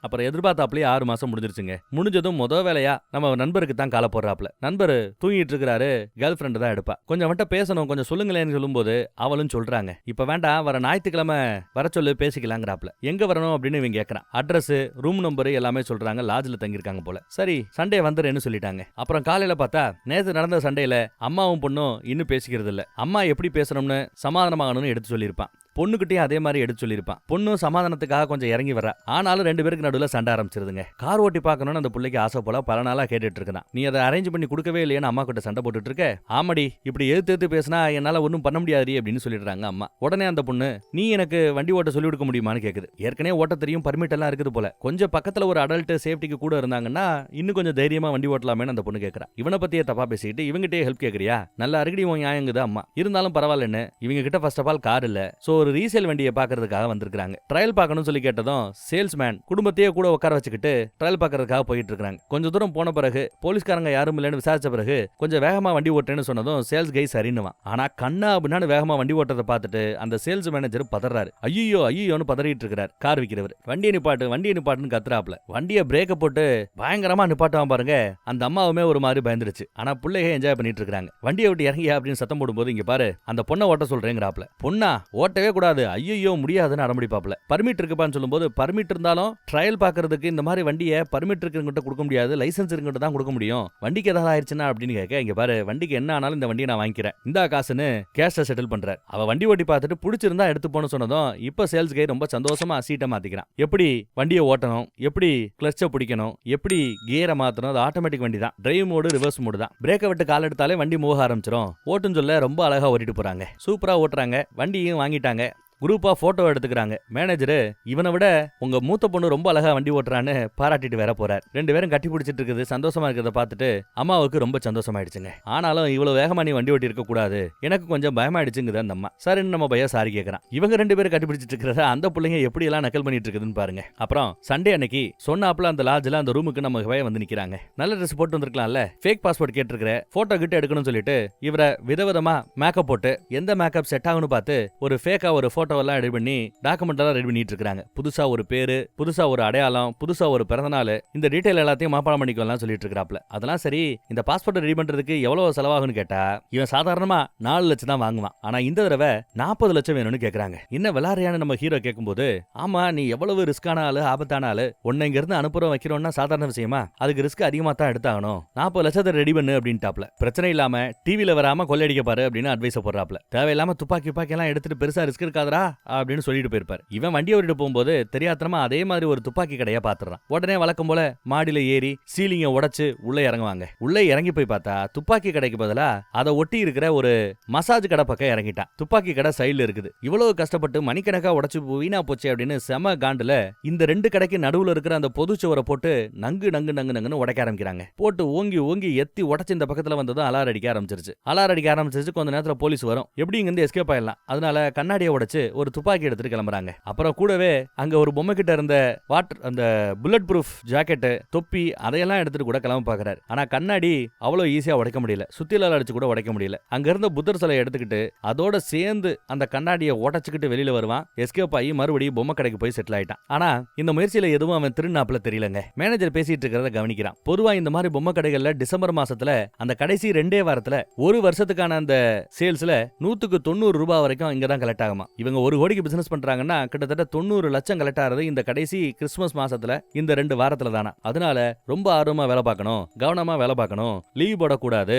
அப்புறம் எதிர்பார்த்தாப்லயே 6 மாசம் முடிஞ்சிருச்சுங்க. முடிஞ்சதும் முத வேலையா நம்ம நண்பருக்கு தான் கால போடுறாப்ல. நண்பர் தூங்கிட்டு இருக்கிறாரு, கேர்ள் ஃப்ரெண்டு தான் எடுப்பா. கொஞ்சம் அவன்கிட்ட பேசணும், கொஞ்சம் சொல்லுங்களேன்னு சொல்லும்போது அவளும் சொல்றாங்க, இப்ப வேண்டாம், வர ஞாயிற்றுக்கிழமை வர சொல்லு பேசிக்கலாங்கிறாப்ல. எங்க வரணும் அப்படின்னு இவன் கேட்கறான். அட்ரஸ், ரூம் நம்பர் எல்லாமே சொல்றாங்க. லாட்ஜ்ல தங்கியிருக்காங்க போல. சரி சண்டே வந்துடுறேன்னு சொல்லிட்டாங்க. அப்புறம் காலையில பார்த்தா நேத்து நடந்த சண்டையில அம்மாவும் பொண்ணும் இன்னும் பேசிக்கிறது இல்ல. அம்மா எப்படி பேசணும்னு சமாதானமாகணும்னு எடுத்து சொல்லியிருப்பான். பொண்ணுகிட்டே அதே மாதிரி எடுத்து சொல்லியிருப்பான். பொண்ணும் சமாதானத்துக்காக கொஞ்சம் இறங்கி வர. ஆனாலும் 2 பேருக்கு நடுவில் சண்டை ஆரம்பிச்சிருதுங்க. கார் ஓட்டி பார்க்கணும்னு அந்த பிள்ளைக்கு ஆசை போல பல நாளா கேட்டுட்டு இருக்கான். நீ அதை அரேஞ்ச் பண்ணி கொடுக்கவே இல்லையான்னு அம்மா கிட்ட சண்டை போட்டுட்டு இருக்க. ஆமாடி, இப்படி எதிர்த்து பேசினா என்னால ஒன்னும் பண்ண முடியாது அப்படின்னு சொல்லிடுறாங்க அம்மா. உடனே அந்த பொண்ணு, நீ எனக்கு வண்டி ஓட்ட சொல்லி கொடுக்க முடியுமான்னு கேக்குது. ஏற்கனவே ஓட்ட தெரியும், பர்மிட் எல்லாம் இருக்குது போல. கொஞ்சம் பக்கத்துல ஒரு அடல்ட் சேஃப்டிக்கு கூட இருந்தாங்கன்னா இன்னும் கொஞ்சம் தைரியமா வண்டி ஓட்டலாமேன்னு அந்த பொண்ணு கேட்கறா. இவனை பத்தியே தப்பா பேசிட்டு இவங்கிட்டே ஹெல்ப் கேக்குறியா? நல்ல அருகடி உன் நியாயங்குது அம்மா. இருந்தாலும் பரவாயில்லன்னு இவங்க கிட்ட ஃபர்ஸ்ட் ஆஃப் ஆல் கார் இல்ல, சோ ஒரு ரீசேல் வண்டியை பார்க்கறதுக்காக வந்திருக்காங்க. ட்ரையல் பார்க்கணும்னு சொல்லி கேட்டதும் சேல்ஸ்மேன் குடும்பத்தையே கூட உட்கார வச்சுக்கிட்டு ட்ரையல் பார்க்கறதுக்காக போயிட்டு இருக்காங்க. கொஞ்சம் தூரம் போன பிறகு போலீஸ்காரங்க யாரும் இல்லைன்னு விசாரிச்ச பிறகு கொஞ்சம் வேகமா வண்டி ஓட்டுறேன்னு சொன்னதும் சேல்ஸ் கை சரின்னுவான். ஆனா கண்ணா அப்படின்னு வேகமா வண்டி ஓட்டுறதை பார்த்துட்டு அந்த சேல்ஸ் மேனேஜர் பதறாரு. ஐயோ ஐயோன்னு பதறிட்டு இருக்கிறார். கார் விற்கிறவர் வண்டியை நிப்பாட்டுன்னு கத்துறாப்ல. வண்டியை பிரேக்க போட்டு பயங்கரமா நிப்பாட்டுவான் பாருங்க. அந்த அம்மாவுமே ஒரு மாதிரி பயந்துருச்சு. ஆனா பிள்ளைக என்ஜாய் பண்ணிட்டு இருக்காங்க. வண்டியை விட்டு இறங்கியா அப்படின்னு சத்தம் போடும்போது இங்க பாரு, அந்த பொண்ணை ஓட்ட சொல்றேங்கிறாப்ல. பொண்ணா ஓட்டவே கூடாது, ஐயோ முடியாதுன்னு அடம்பிடிப்பாப்ல. பர்மிட் இருக்குப்பான்னு சொல்லும்போது, பர்மிட் இருந்தாலும் ட்ரையல் பார்க்கறதுக்கு இந்த மாதிரி வண்டியை பர்மிட் இருக்குங்கிட்ட கொடுக்க முடியாது, லைசன்ஸ் இருக்குங்கிட்ட தான் கொடுக்க முடியும். வண்டிக்கு ஏதாவது ஆயிடுச்சுன்னா அப்படின்னு கேட்க, இங்க பாரு வண்டிக்கு என்ன ஆனாலும் இந்த வண்டியை நான் வாங்கிக்கிறேன், இந்தா காசுன்னு கேஷை செட்டில் பண்றாரு. அவ வண்டி ஓட்டி பார்த்துட்டு பிடிச்சிருந்தா எடுத்து போன சொன்னதும் இப்ப சேல்ஸ் கை ரொம்ப சந்தோஷமா சீட்டை மாத்திக்கிறான். எப்படி வண்டியை ஓட்டணும், எப்படி கிளட்சை பிடிக்கணும், எப்படி கியரை மாத்தணும், அது ஆட்டோமேட்டிக் வண்டி தான். டிரைவ் மோடு ரிவர்ஸ் மோடு தான். பிரேக்கை விட்டு கால் எடுத்தாலே வண்டி மூவ் ஆரம்பிச்சிடும். ஓட்டுன்னு சொல்ல ரொம்ப அழகா ஓட்டிட்டு போறாங்க. சூப்பரா ஓட்டுறாங்க. வண்டியும் வாங்கிட்டாங்க. குரூப்பா போட்டோ எடுத்துக்கிறாங்க. மேனேஜரு, இவனை விட உங்க மூத்த பொண்ணு ரொம்ப அழகா வண்டி ஓட்டுறான்னு பாராட்டிட்டு வேற போறார். 2 பேரும் கட்டி பிடிச்சிட்டு இருக்குது. சந்தோஷமா இருக்கிறத பார்த்துட்டு அம்மாவுக்கு ரொம்ப சந்தோஷமாயிடுச்சுங்க. ஆனாலும் இவ்வளவு வேகமா நீ வண்டி ஓட்டி இருக்க கூடாது, எனக்கு கொஞ்சம் பயமாயிடுச்சுங்குது அந்த அம்மா. சரின்னு நம்ம பையன் சாரி கேட்கறான். இவங்க 2 பேரும் கட்டி பிடிச்சிட்டு இருக்கிறத அந்த பிள்ளைங்க எப்படி எல்லாம் நக்கல் பண்ணிட்டு இருக்குதுன்னு பாருங்க. அப்புறம் சண்டே அன்னைக்கு சொன்னாப்ல அந்த லாட்ஜ்ல அந்த ரூமுக்கு நம்ம பையன் வந்து நிக்கிறாங்க. நல்ல ட்ரெஸ் போட்டு வந்திருக்கலாம்ல, ஃபேக் பாஸ்போர்ட் கேட்டிருக்கிற, போட்டோ கிட்ட எடுக்கணும்னு சொல்லிட்டு இவரை விதவிதமா மேக்கப் போட்டு எந்த மேக்கப் செட் ஆகும்னு பார்த்து ஒரு ஃபேக்கா ஒரு போட்டோ எல்லாம் ரெடி பண்ணி டாக்குமெண்ட் எல்லாம் ரெடி பண்ணிட்டு இருக்காங்க. புதுசா ஒரு பேரு, புதுசா ஒரு அடையாளம், புதுசா ஒரு பிறந்தநாள், இந்த டீடைல் எல்லாத்தையும் மாப்பாடம் பண்ணிக்கலாம் சொல்லிட்டு இருக்காப்ல. அதெல்லாம் சரி, இந்த பாஸ்போர்ட் ரெடி பண்றதுக்கு எவ்வளவு செலவாகும்னு கேட்டா இவன் சாதாரணமா 4 லட்சம் தான் வாங்குவான். ஆனா இந்த தடவை 40 லட்சம் வேணும்னு கேக்குறாங்க. என்ன விளாரியான்னு நம்ம ஹீரோ கேட்கும்போது, ஆமா நீ எவ்வளவு ரிஸ்கான ஆளு, ஆபத்தான ஆளு, உன்னை இங்க இருந்து அனுப்புறோம் வைக்கிறோம்னா சாதாரண விஷயமா, அதுக்கு ரிஸ்க் அதிகமா தான் எடுத்தாகணும், 40 லட்சத்தை ரெடி பண்ணு அப்படின்ட்டாப்ல. பிரச்சனை இல்லாம டிவில வராம கொள்ளையடிக்க பாரு அப்படின்னு அட்வைஸ் போடுறாப்ல. தேவையில்லாம துப்பாக்கி எல்லாம் எடுத்துட்டு பெருசா ரிஸ்க் இருக்காதரா அப்படின்னு சொல்லிட்டு போயிருப்பார். இவன் வண்டி ஓட்டிட்டு போகும்போது தெரியாத்தனமா அதே மாதிரி ஒரு துப்பாக்கி கடையா பாத்துறான். உடனே வழக்கம் போல மாடியில ஏறி சீலிங்க உடைச்சு உள்ள இறங்குவாங்க. உள்ள இறங்கி போய் பார்த்தா துப்பாக்கி கடைக்கு பதிலா அதை ஒட்டி இருக்கிற ஒரு மசாஜ் கடை பக்கம் இறங்கிட்டான். துப்பாக்கி கடை சைடுல இருக்குது. இவ்வளவு கஷ்டப்பட்டு மணிக்கணக்கா உடைச்சு வீணா போச்சு அப்படின்னு செம காண்டுல இந்த 2 கடைக்கு நடுவுல இருக்கிற அந்த பொது சுவரை போட்டு நங்குன்னு உடைக்க ஆரம்பிக்கிறாங்க. போட்டு ஓங்கி ஓங்கி எத்தி உடைச்சு இந்த பக்கத்துல வந்ததும் அலார் அடிக்க ஆரம்பிச்சிருச்சு. கொஞ்ச நேரத்துல போலீஸ் வரும். எப்படி இங்க இருந்து எஸ்கேப் ஆயிடலாம். அதனால கண்ணாடியை உடைச்சு ஒரு துப்பாக்கி எடுத்துட்டு கிளம்புறாங்க. அப்புறம் கூடவே அங்க ஒரு பொம்மை கிட்ட இருந்த அந்த புல்லட் ப்ரூஃப் ஜாக்கெட், தொப்பி அதையெல்லாம் எடுத்துட்டு கூட கிளம்ப பாக்குறாரு. ஆனா கண்ணாடி அவ்வளவு ஈஸியா உடைக்க முடியல, சுத்திலால அடிச்சு கூட உடைக்க முடியல. அங்க இருந்த புத்தர் சிலையை எடுத்துக்கிட்டு அதோட சேர்ந்து அந்த கண்ணாடியை உடைச்சுக்கிட்டு வெளியில வருவான். எஸ்கேப் ஆகி மறுபடியும் பொம்மை கடைக்கு போய் செட்டில் ஆயிட்டான். ஆனா இந்த முயற்சியில எதுவும் அவன் திருநாப்புல தெரியலங்க. மேனேஜர் பேசிட்டு இருக்கிறத கவனிக்கிறான். பொதுவா இந்த மாதிரி பொம்மை கடைகள்ல டிசம்பர் மாசத்துல அந்த கடைசி 2 வாரத்துல ஒரு வருஷத்துக்கான அந்த சேல்ஸ்ல 190 ரூபாய் வரைக்கும் இங்கதான் கலெக்ட் ஆகுமா. இவங்க இவங்க 1 கோடிக்கு பிசினஸ் பண்றாங்கன்னா கிட்டத்தட்ட 90 லட்சம் கலெக்ட் ஆறது இந்த கடைசி கிறிஸ்துமஸ் மாசத்துல இந்த 2 வாரத்துல தானா. அதனால ரொம்ப ஆர்வமா வேலை பார்க்கணும், கவனமா வேலை பார்க்கணும், லீவ் போடக்கூடாது,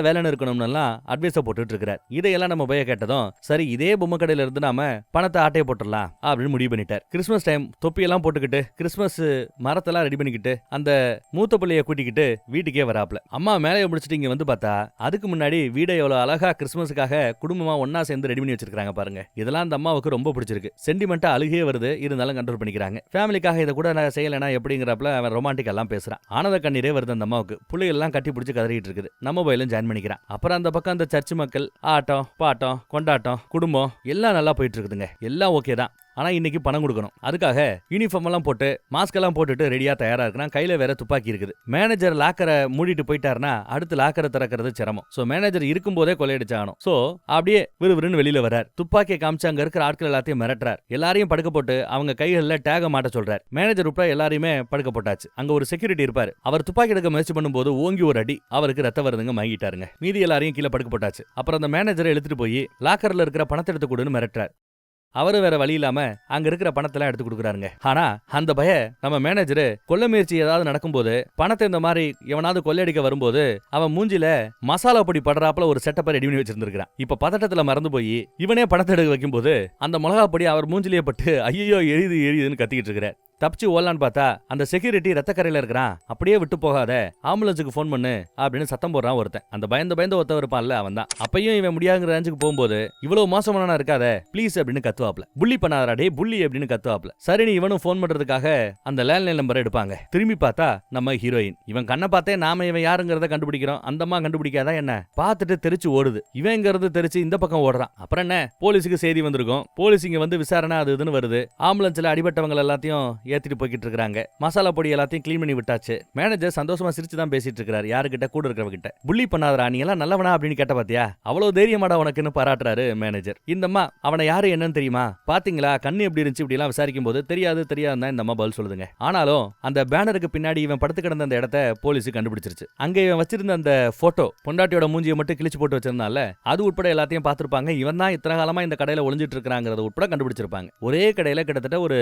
வேலைன்னு இருக்கணும்னு அட்வைஸ் போட்டுட்டு இருக்காரு. இதையெல்லாம் நம்ம போய் கேட்டதும் சரி இதே பொம்மை கடையில இருந்து நாம பணத்தை ஆட்டையை போட்டுடலாம் அப்படின்னு முடிவு பண்ணிட்டார். கிறிஸ்துமஸ் டைம் தொப்பியெல்லாம் போட்டுக்கிட்டு கிறிஸ்துமஸ் மரத்தெல்லாம் ரெடி பண்ணிக்கிட்டு அந்த மூத்த பிள்ளைய கூட்டிக்கிட்டு வீட்டுக்கே வராப்ல. அம்மா மேலே முடிச்சுட்டு இங்க வந்து பார்த்தா அதுக்கு முன்னாடி வீடை எவ்வளவு அழகா கிறிஸ்துமஸுக்காக குடும்பமா ஒன்னா சேர்ந்து ரெடி பண்ணி வச்சிருக்காங்க பாருங்க. இதெல்லாம் அந்த அம்மாவுக்கு ரொம்ப பிடிச்சிருக்கு. சென்டிமெண்டா அழுகே வருது, இருந்தாலும் கண்ட்ரோல் பண்ணிக்கிறாங்க. ஃபேமிலிக்காக இதை கூட நான் செய்யலைனா எப்படிங்கிறப்பல அவன் ரொமான்டிக் எல்லாம் பேசுறான். ஆனந்த கண்ணீரே வருது அந்த அம்மாவுக்கு. பிள்ளைகள் எல்லாம் கட்டி பிடிச்சி கதறிட்டு இருக்குது. நம்ம போயிலும் ஜாயின் பண்ணிக்கிறான். அப்புறம் அந்த பக்கம் அந்த சர்ச் மக்கள் ஆட்டம் பாட்டம் கொண்டாட்டம் குடும்பம் எல்லாம் நல்லா போயிட்டு இருக்குதுங்க. எல்லாம் ஓகே தான். ஆனா இன்னைக்கு பணம் கொடுக்கணும். அதுக்காக யூனிஃபார்ம் எல்லாம் போட்டு மாஸ்க் எல்லாம் போட்டுட்டு ரெடியா தயாரா இருக்கிறான். கையில வேற துப்பாக்கி இருக்குது. மேனேஜர் லாக்கரை மூடிட்டு போயிட்டாருன்னா அடுத்து லாக்கரை திறக்கிறது சிரமம். சோ மேனேஜர் இருக்கும் போதே கொள்ளையடிச்சாகணும். சோ அப்படியே விறுவிறுன்னு வெளியில வரார். துப்பாக்கியை காமிச்சு அங்க இருக்கிற ஆட்கள் எல்லாத்தையும் மிரட்டுறார். எல்லாரையும் படுக்க போட்டு அவங்க கைகள்ல டேக மாட்ட சொல்றார். மேனேஜர் உட்பட எல்லாரையுமே படுக்க போட்டாச்சு. அங்க ஒரு செக்யூரிட்டி இருப்பாரு. அவர் துப்பாக்கி எடுக்க முயற்சி பண்ணும்போது ஓங்கி ஒரு அடி, அவருக்கு ரத்த வருதுங்க, மயங்கிட்டாருங்க. மீதி எல்லாரையும் கீழே படுக்க போட்டாச்சு. அப்புறம் அந்த மேனேஜரை எடுத்துட்டு போய் லாக்கர்ல இருக்கிற பணத்தை எடுத்து கொடுன்னு மிரட்டுறார். அவரு வேற வழி இல்லாம அங்க இருக்கிற பணத்தெல்லாம் எடுத்து கொடுக்குறாருங்க. ஆனா அந்த பய நம்ம மேனேஜர் கொள்ளை முயற்சி ஏதாவது நடக்கும்போது பணத்தை இந்த மாதிரி எவனாவது கொள்ளையடிக்க வரும்போது அவன் மூஞ்சில மசாலா பொடி படுறாப்புல ஒரு செட்டப்பை ரெடி பண்ணி வச்சிருந்திருக்கான். இப்ப பதட்டத்துல மறந்து போய் இவனே பணத்தை எடுக்க வைக்கும் போது அந்த மிளகா பொடி அவர் மூஞ்சிலேயே பட்டு ஐயோ எரியுதுன்னு கத்திக்கிட்டு இருக்கிறார். தப்பிச்சு ஓடலான்னு பார்த்தா அந்த செக்யூரிட்டி ரத்தக்கரையில இருக்கிறான். அப்படியே விட்டு போகாத, ஆம்புலன்ஸுக்கு போன் பண்ணு அப்படின்னு சத்தம் போடுறான் ஒருத்தன். அந்த பயந்த ஒருத்தன் இருப்பான்ல அவன் தான். அப்பயும் இவன் முடியாதுங்கிற ரேஞ்சுக்கு போகும்போது இவ்வளவு மோசமான இருக்காத ப்ளீஸ் அப்படின்னு கத்துவாப்ல. புள்ளி பண்ணாதடா டே புள்ளி அப்படின்னு கத்துவாப்ல. சரின்னு இவனும் போன் பண்றதுக்காக அந்த லேண்ட்லைன் நம்பரை எடுப்பாங்க. திரும்பி பார்த்தா நம்ம ஹீரோயின். இவன் கண்ணை பார்த்தே நாம இவன் யாருங்கிறத கண்டுபிடிக்கிறோம். அந்தம்மா கண்டுபிடிக்காதா என்ன? பார்த்துட்டு தெரிச்சு ஓடுது. இவங்கிறது தெரிச்சு இந்த பக்கம் ஓடுறான். அப்புறம் என்ன, போலீஸுக்கு செய்தி வந்திருக்கும். போலீஸ் இங்க வந்து விசாரணை அது இதுன்னு வருது. ஆம்புலன்ஸ்ல அடிபட்டவங்க எல்லாத்தையும் ஏத்திட்டு போய்கிட்டு இருக்காங்க. மசாலா பொடி எல்லாத்தையும் கிளீன் பண்ணி விட்டாச்சு. மேனேஜர் சந்தோஷமா சிரிச்சு தான் பேசிட்டு இருக்காரு. யாருக்கிட்ட? கூட இருக்கிறவங்க கிட்ட. புள்ளி பண்ணாதடா நீ எல்லாம் நல்லவனா அப்படின்னு கேட்ட பாத்தியா, அவ்வளவு தைரியமாடா உனக்குன்னு பாராட்டுறாரு மேனேஜர். இந்தம்மா அவனை யாரு என்னன்னு தெரியுமா? பாத்தீங்களா கண்ணு எப்படி இருந்துச்சு இப்படி எல்லாம் விசாரிக்கும் போது தெரியாதுன்னு இந்த அம்மா பதில் சொல்லுதுங்க. ஆனாலும் அந்த பேனருக்கு பின்னாடி இவன் படுத்து கிடந்த அந்த இடத்த போலீஸ் கண்டுபிடிச்சிருச்சு. அங்க இவன் வச்சிருந்த அந்த போட்டோ பொண்டாட்டியோட மூஞ்சியை மட்டும் கிழிச்சு போட்டு வச்சிருந்தால அது உட்பட எல்லாத்தையும் பார்த்திருப்பாங்க. இவன் தான் இத்தனை காலமா இந்த கடையில ஒளிஞ்சிட்டு இருக்காங்கிறத உட்பட கண்டுபிடிச்சிருப்பாங்க. ஒரே கடையில கிட்டத்தட்ட ஒரு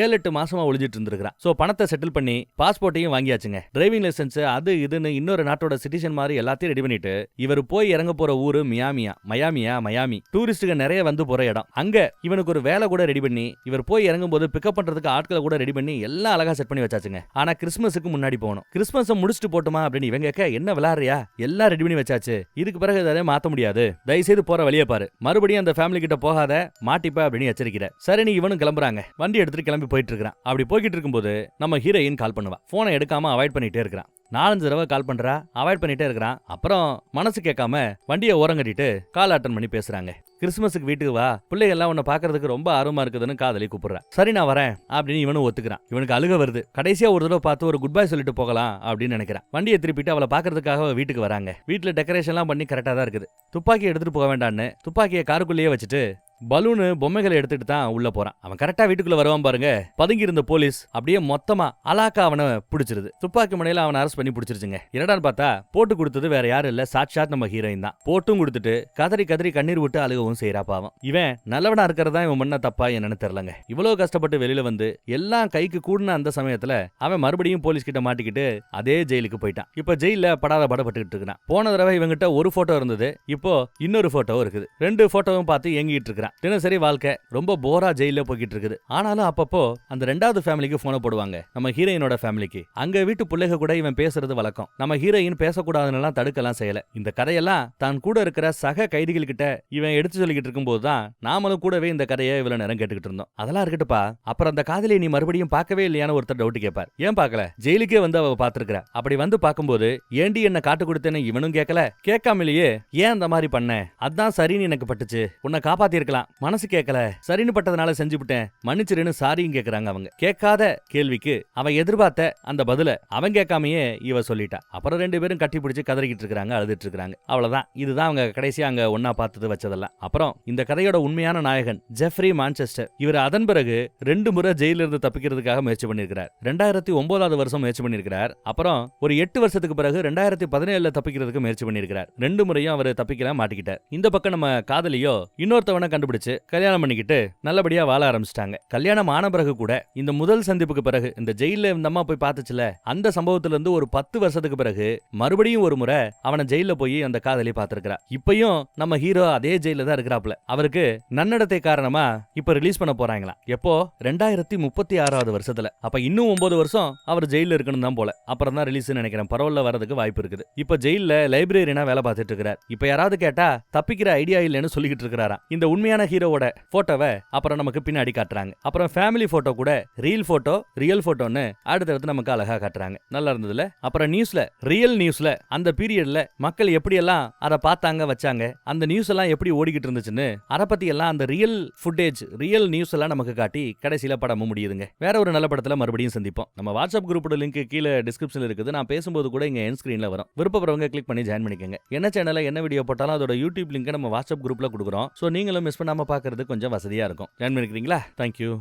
7-8 மாசமா ஒளிஞ்சிட்டு இருந்திருக்கான். சோ பணத்தை செட்டில் பண்ணி பாஸ்போர்ட்டையும் வாங்கியாச்சுங்க. டிரைவிங் லைசன்ஸ் அது இதுன்னு இன்னொரு நாட்டோட சிட்டிசன் மாதிரி எல்லாத்தையும் ரெடி பண்ணிட்டு இவர் போய் இறங்க போற ஊரு மயாமி. டூரிஸ்டுங்க நிறைய வந்து போற இடம். அங்க இவனுக்கு ஒரு வேலை கூட ரெடி பண்ணி இவர் போய் இறங்கும் போது பிக்கப் பண்றதுக்கு ஆட்களை கூட ரெடி பண்ணி எல்லாம் அழகா செட் பண்ணி வச்சாச்சுங்க. ஆனா கிறிஸ்துமஸுக்கு முன்னாடி போகணும். கிறிஸ்துமஸ் முடிச்சுட்டு போட்டுமா அப்படின்னு இவங்க கேட்க, என்ன விளையாடுறியா, எல்லாம் ரெடி பண்ணி வச்சாச்சு, இதுக்கு பிறகு எதாவது மாத்த முடியாது, தயவுசெய்து போற வழியை பாரு, மறுபடியும் அந்த ஃபேமிலி கிட்ட போகாத மாட்டிப்பா அப்படின்னு எச்சரிக்கிற. சரி நீ இவனும் கிளம்புறாங்க. வண்டி எடுத்துட்டு கிளம்பி போயிட்டு இருக்கான். அப்படி போய்கிட்டு இருக்கும்போது நம்ம ஹீரோயின் கால் பண்ணுவா. போனை எடுக்காம அவாய்ட் பண்ணிட்டே இருக்கிறான். 4-5 தடவை கால் பண்றா, அவாய்ட் பண்ணிட்டே இருக்கிறான். அப்புறம் மனசு கேட்காம வண்டியை ஓரம் கட்டிட்டு கால் அட்டன் பண்ணி பேசுறாங்க. கிறிஸ்துமஸுக்கு வீட்டுக்கு வா, பிள்ளைகள் எல்லாம் உன்னை பாக்குறதுக்கு ரொம்ப ஆர்வமா இருக்குதுன்னு காதலி கூப்பிடுறா. சரி நான் வரேன் அப்படின்னு இவனும் ஒத்துக்கிறான். இவனுக்கு அழுக வருது. கடைசியா ஒரு தடவை பார்த்து ஒரு குட் பை சொல்லிட்டு போகலாம் அப்படின்னு நினைக்கிறான். வண்டியை திருப்பிட்டு அவளை பாக்குறதுக்காக வீட்டுக்கு வராங்க. வீட்டுல டெக்கரேஷன் எல்லாம் பண்ணி கரெக்டா தான் இருக்குது. துப்பாக்கி எடுத்துட்டு போக வேண்டான்னு துப்பாக்கியை காருக்குள்ளேயே வச்சுட்டு பலூனு பொம்மைகளை எடுத்துட்டு தான் உள்ள போறான். அவன் கரெக்டா வீட்டுக்குள்ள வருவான் பாருங்க. பதுங்கி இருந்த போலீஸ் அப்படியே மொத்தமா அலாக்கா அவனை பிடிச்சிருது. துப்பாக்கி முனையில அவனை அரெஸ்ட் பண்ணி பிடிச்சிருச்சுங்க. என்னடான்னு பார்த்தா போட்டு கொடுத்தது வேற யாரும் இல்ல, சாட்சாத் நம்ம ஹீரோயின் தான். போட்டும் கொடுத்துட்டு கதறி கண்ணீர் விட்டு அழுகவும் செய்யறா பாவம். இவன் நல்லவனா இருக்கிறதா இவன் முன்ன தப்பா என்னன்னு தெரியலங்க. இவ்வளவு கஷ்டப்பட்டு வெளியில வந்து எல்லாம் கைக்கு கூடின அந்த சமயத்துல அவன் மறுபடியும் போலீஸ் கிட்ட மாட்டிக்கிட்டு அதே ஜெயிலுக்கு போயிட்டான். இப்ப ஜெயில படாத படப்பட்டுக்கிட்டு இருக்கான். போன தடவை இவங்கிட்ட ஒரு போட்டோ இருந்தது, இப்போ இன்னொரு போட்டோ இருக்குது. 2 போட்டோவும் பார்த்து ஏங்கிட்டு இருக்கிறான். தினசரி வாழ்க்கை ரொம்ப போரா ஜெயில போய்கிட்டு இருக்குது. ஆனாலும் அப்பப்போ அந்த 2வது ஃபேமிலிக்கு போன போடுவாங்க, நம்ம ஹீரோயினோட ஃபேமிலிக்கு. அங்க வீட்டு பிள்ளைக கூட இவன் பேசுறது வழக்கம். நம்ம ஹீரோயின் பேசக்கூடாதுன்னு தடுக்கலாம் செய்யல. இந்த கதையெல்லாம் தான் கூட இருக்கிற சக கைதிகள் கிட்ட இவன் எடுத்து சொல்லிக்கிட்டு இருக்கும் போதுதான் நாமளும் கூடவே இந்த கதையை இவ்வளவு நேரம் கேட்டுக்கிட்டு இருந்தோம். அதெல்லாம் இருக்கட்டுப்பா, அப்புறம் அந்த காதலியை நீ மறுபடியும் பார்க்கவே இல்லையான்னு ஒருத்தர் டவுட் கேட்பார். ஏன் பார்க்கல, ஜெயிலுக்கே வந்து அவ பாத்துருக்கா. அப்படி வந்து பார்க்கும்போது ஏண்டி என்ன காட்டு கொடுத்தேன்னு இவனும் கேட்கல. கேட்காமலேயே ஏன் அந்த மாதிரி பண்ண, அதான் சரின்னு எனக்கு பட்டுச்சு, உன்னை காப்பாத்தி இருக்கலாம், மனசு கேட்கல, சரின்னு பட்டதுனால செஞ்சுவிட்டேன், மன்னிச்சிருன்னு சாரியும் கேட்கறாங்க. அவங்க கேட்காத கேள்விக்கு அவன் எதிர்பார்த்த அந்த பதில அவன் கேட்காமையே இவ சொல்லிட்டா. அப்புறம் 2 பேரும் கட்டி பிடிச்சு கதறிக்கிட்டு இருக்காங்க, அழுதுட்டு இருக்காங்க. அவ்வளவுதான். இதுதான் அவங்க கடைசியா அங்க ஒன்னா பார்த்தது வச்சதெல்லாம். அப்புறம் இந்த கதையோட உண்மையான நாயகன் ஜெஃப்ரி மான்செஸ்டர். இவர் அதன் பிறகு 2 முறை ஜெயில இருந்து தப்பிக்கிறதுக்காக முயற்சி பண்ணிருக்கிறார். 2009வது வருஷம் முயற்சி பண்ணிருக்கிறார். அப்புறம் ஒரு 8 வருஷத்துக்கு பிறகு 2017ல தப்பிக்கிறதுக்கு முயற்சி பண்ணிருக்கிறார். 2 முறையும் அவர் தப்பிக்கல, மாட்டிக்கிட்டார். இந்த பக்கம் நம்ம காதலியோ இன்னொருத்தவனை கண்டுபிடிச்சு கண்டுபிடிச்சு கல்யாணம் பண்ணிக்கிட்டு நல்லபடியா வாழ ஆரம்பிச்சிட்டாங்க. கல்யாணம் ஆன பிறகு கூட இந்த முதல் சந்திப்புக்கு பிறகு இந்த ஜெயில இந்த அம்மா போய் பார்த்துச்சுல, அந்த சம்பவத்துல இருந்து ஒரு 10 வருஷத்துக்கு பிறகு மறுபடியும் ஒரு முறை அவனை ஜெயில போய் அந்த காதலி பார்த்திருக்கிறா. இப்பயும் நம்ம ஹீரோ அதே ஜெயில தான் இருக்கிறாப்ல. அவருக்கு நன்னடத்தை காரணமா இப்ப ரிலீஸ் பண்ண போறாங்களாம். எப்போ 2036வது வருஷத்துல. அப்ப இன்னும் 9 வருஷம் அவர் ஜெயில இருக்கணும் தான் போல. அப்புறம் தான் ரிலீஸ் நினைக்கிறேன். பரவல்ல வரதுக்கு வாய்ப்பு இருக்குது. இப்ப ஜெயில லைப்ரரியனா வேலை பார்த்துட்டு இருக்கிறார். இப்ப யாராவது கேட்டா தப்பிக்கிற ஐடியா இல்லைன்னு சொல்லிக்கிட்டு இருக்கிறாராம். இந்த உண்மையான ஹீரோவோட போட்டோவை அப்புறம் நமக்கு பின்னாடி காட்டுறாங்க. அப்புறம் ஃபேமிலி போட்டோ கூட ரியல் போட்டோ ரியல் போட்டோன்னு அடுத்தடுத்து நமக்கு அழகா காட்டுறாங்க. நல்லா இருந்ததுல. அப்புறம் நியூஸ்ல ரியல் நியூஸ்ல அந்த பீரியட்ல மக்கள் எப்படி எல்லாம் அதை பார்த்தாங்க வச்சாங்க, அந்த நியூஸ் எல்லாம் எப்படி ஓடிக்கிட்டு இருந்துச்சுன்னு அதை பத்தி எல்லாம் அந்த ரியல் ஃபுட்டேஜ் ரியல் நியூஸ் எல்லாம் நமக்கு காட்டி கடைசியில படமும் முடியுதுங்க. வேற ஒரு நல்ல படத்துல மறுபடியும் சந்திப்போம். நம்ம வாட்ஸ்அப் குரூப்போட லிங்க் கீழே டிஸ்கிரிப்ஷன்ல இருக்குது. நான் பேசும்போது கூட இங்க என் ஸ்கிரீன்ல வரும். விருப்பப்படுறவங்க கிளிக் பண்ணி ஜாயின் பண்ணிக்கங்க. என்ன சேனல்ல என்ன வீடியோ போட்டாலும் அதோட யூடியூப் லிங்க் நம்ம வாட்ஸ்அப் குரூப்ல கொடுக்குறோம். சோ நீங்களும் மிஸ் பண்ணாம பாக்குறது கொஞ்சம் வசதியா இருக்கும். ஜாயின் பண்ணிக்கிறீங்களா? தேங்க்யூ.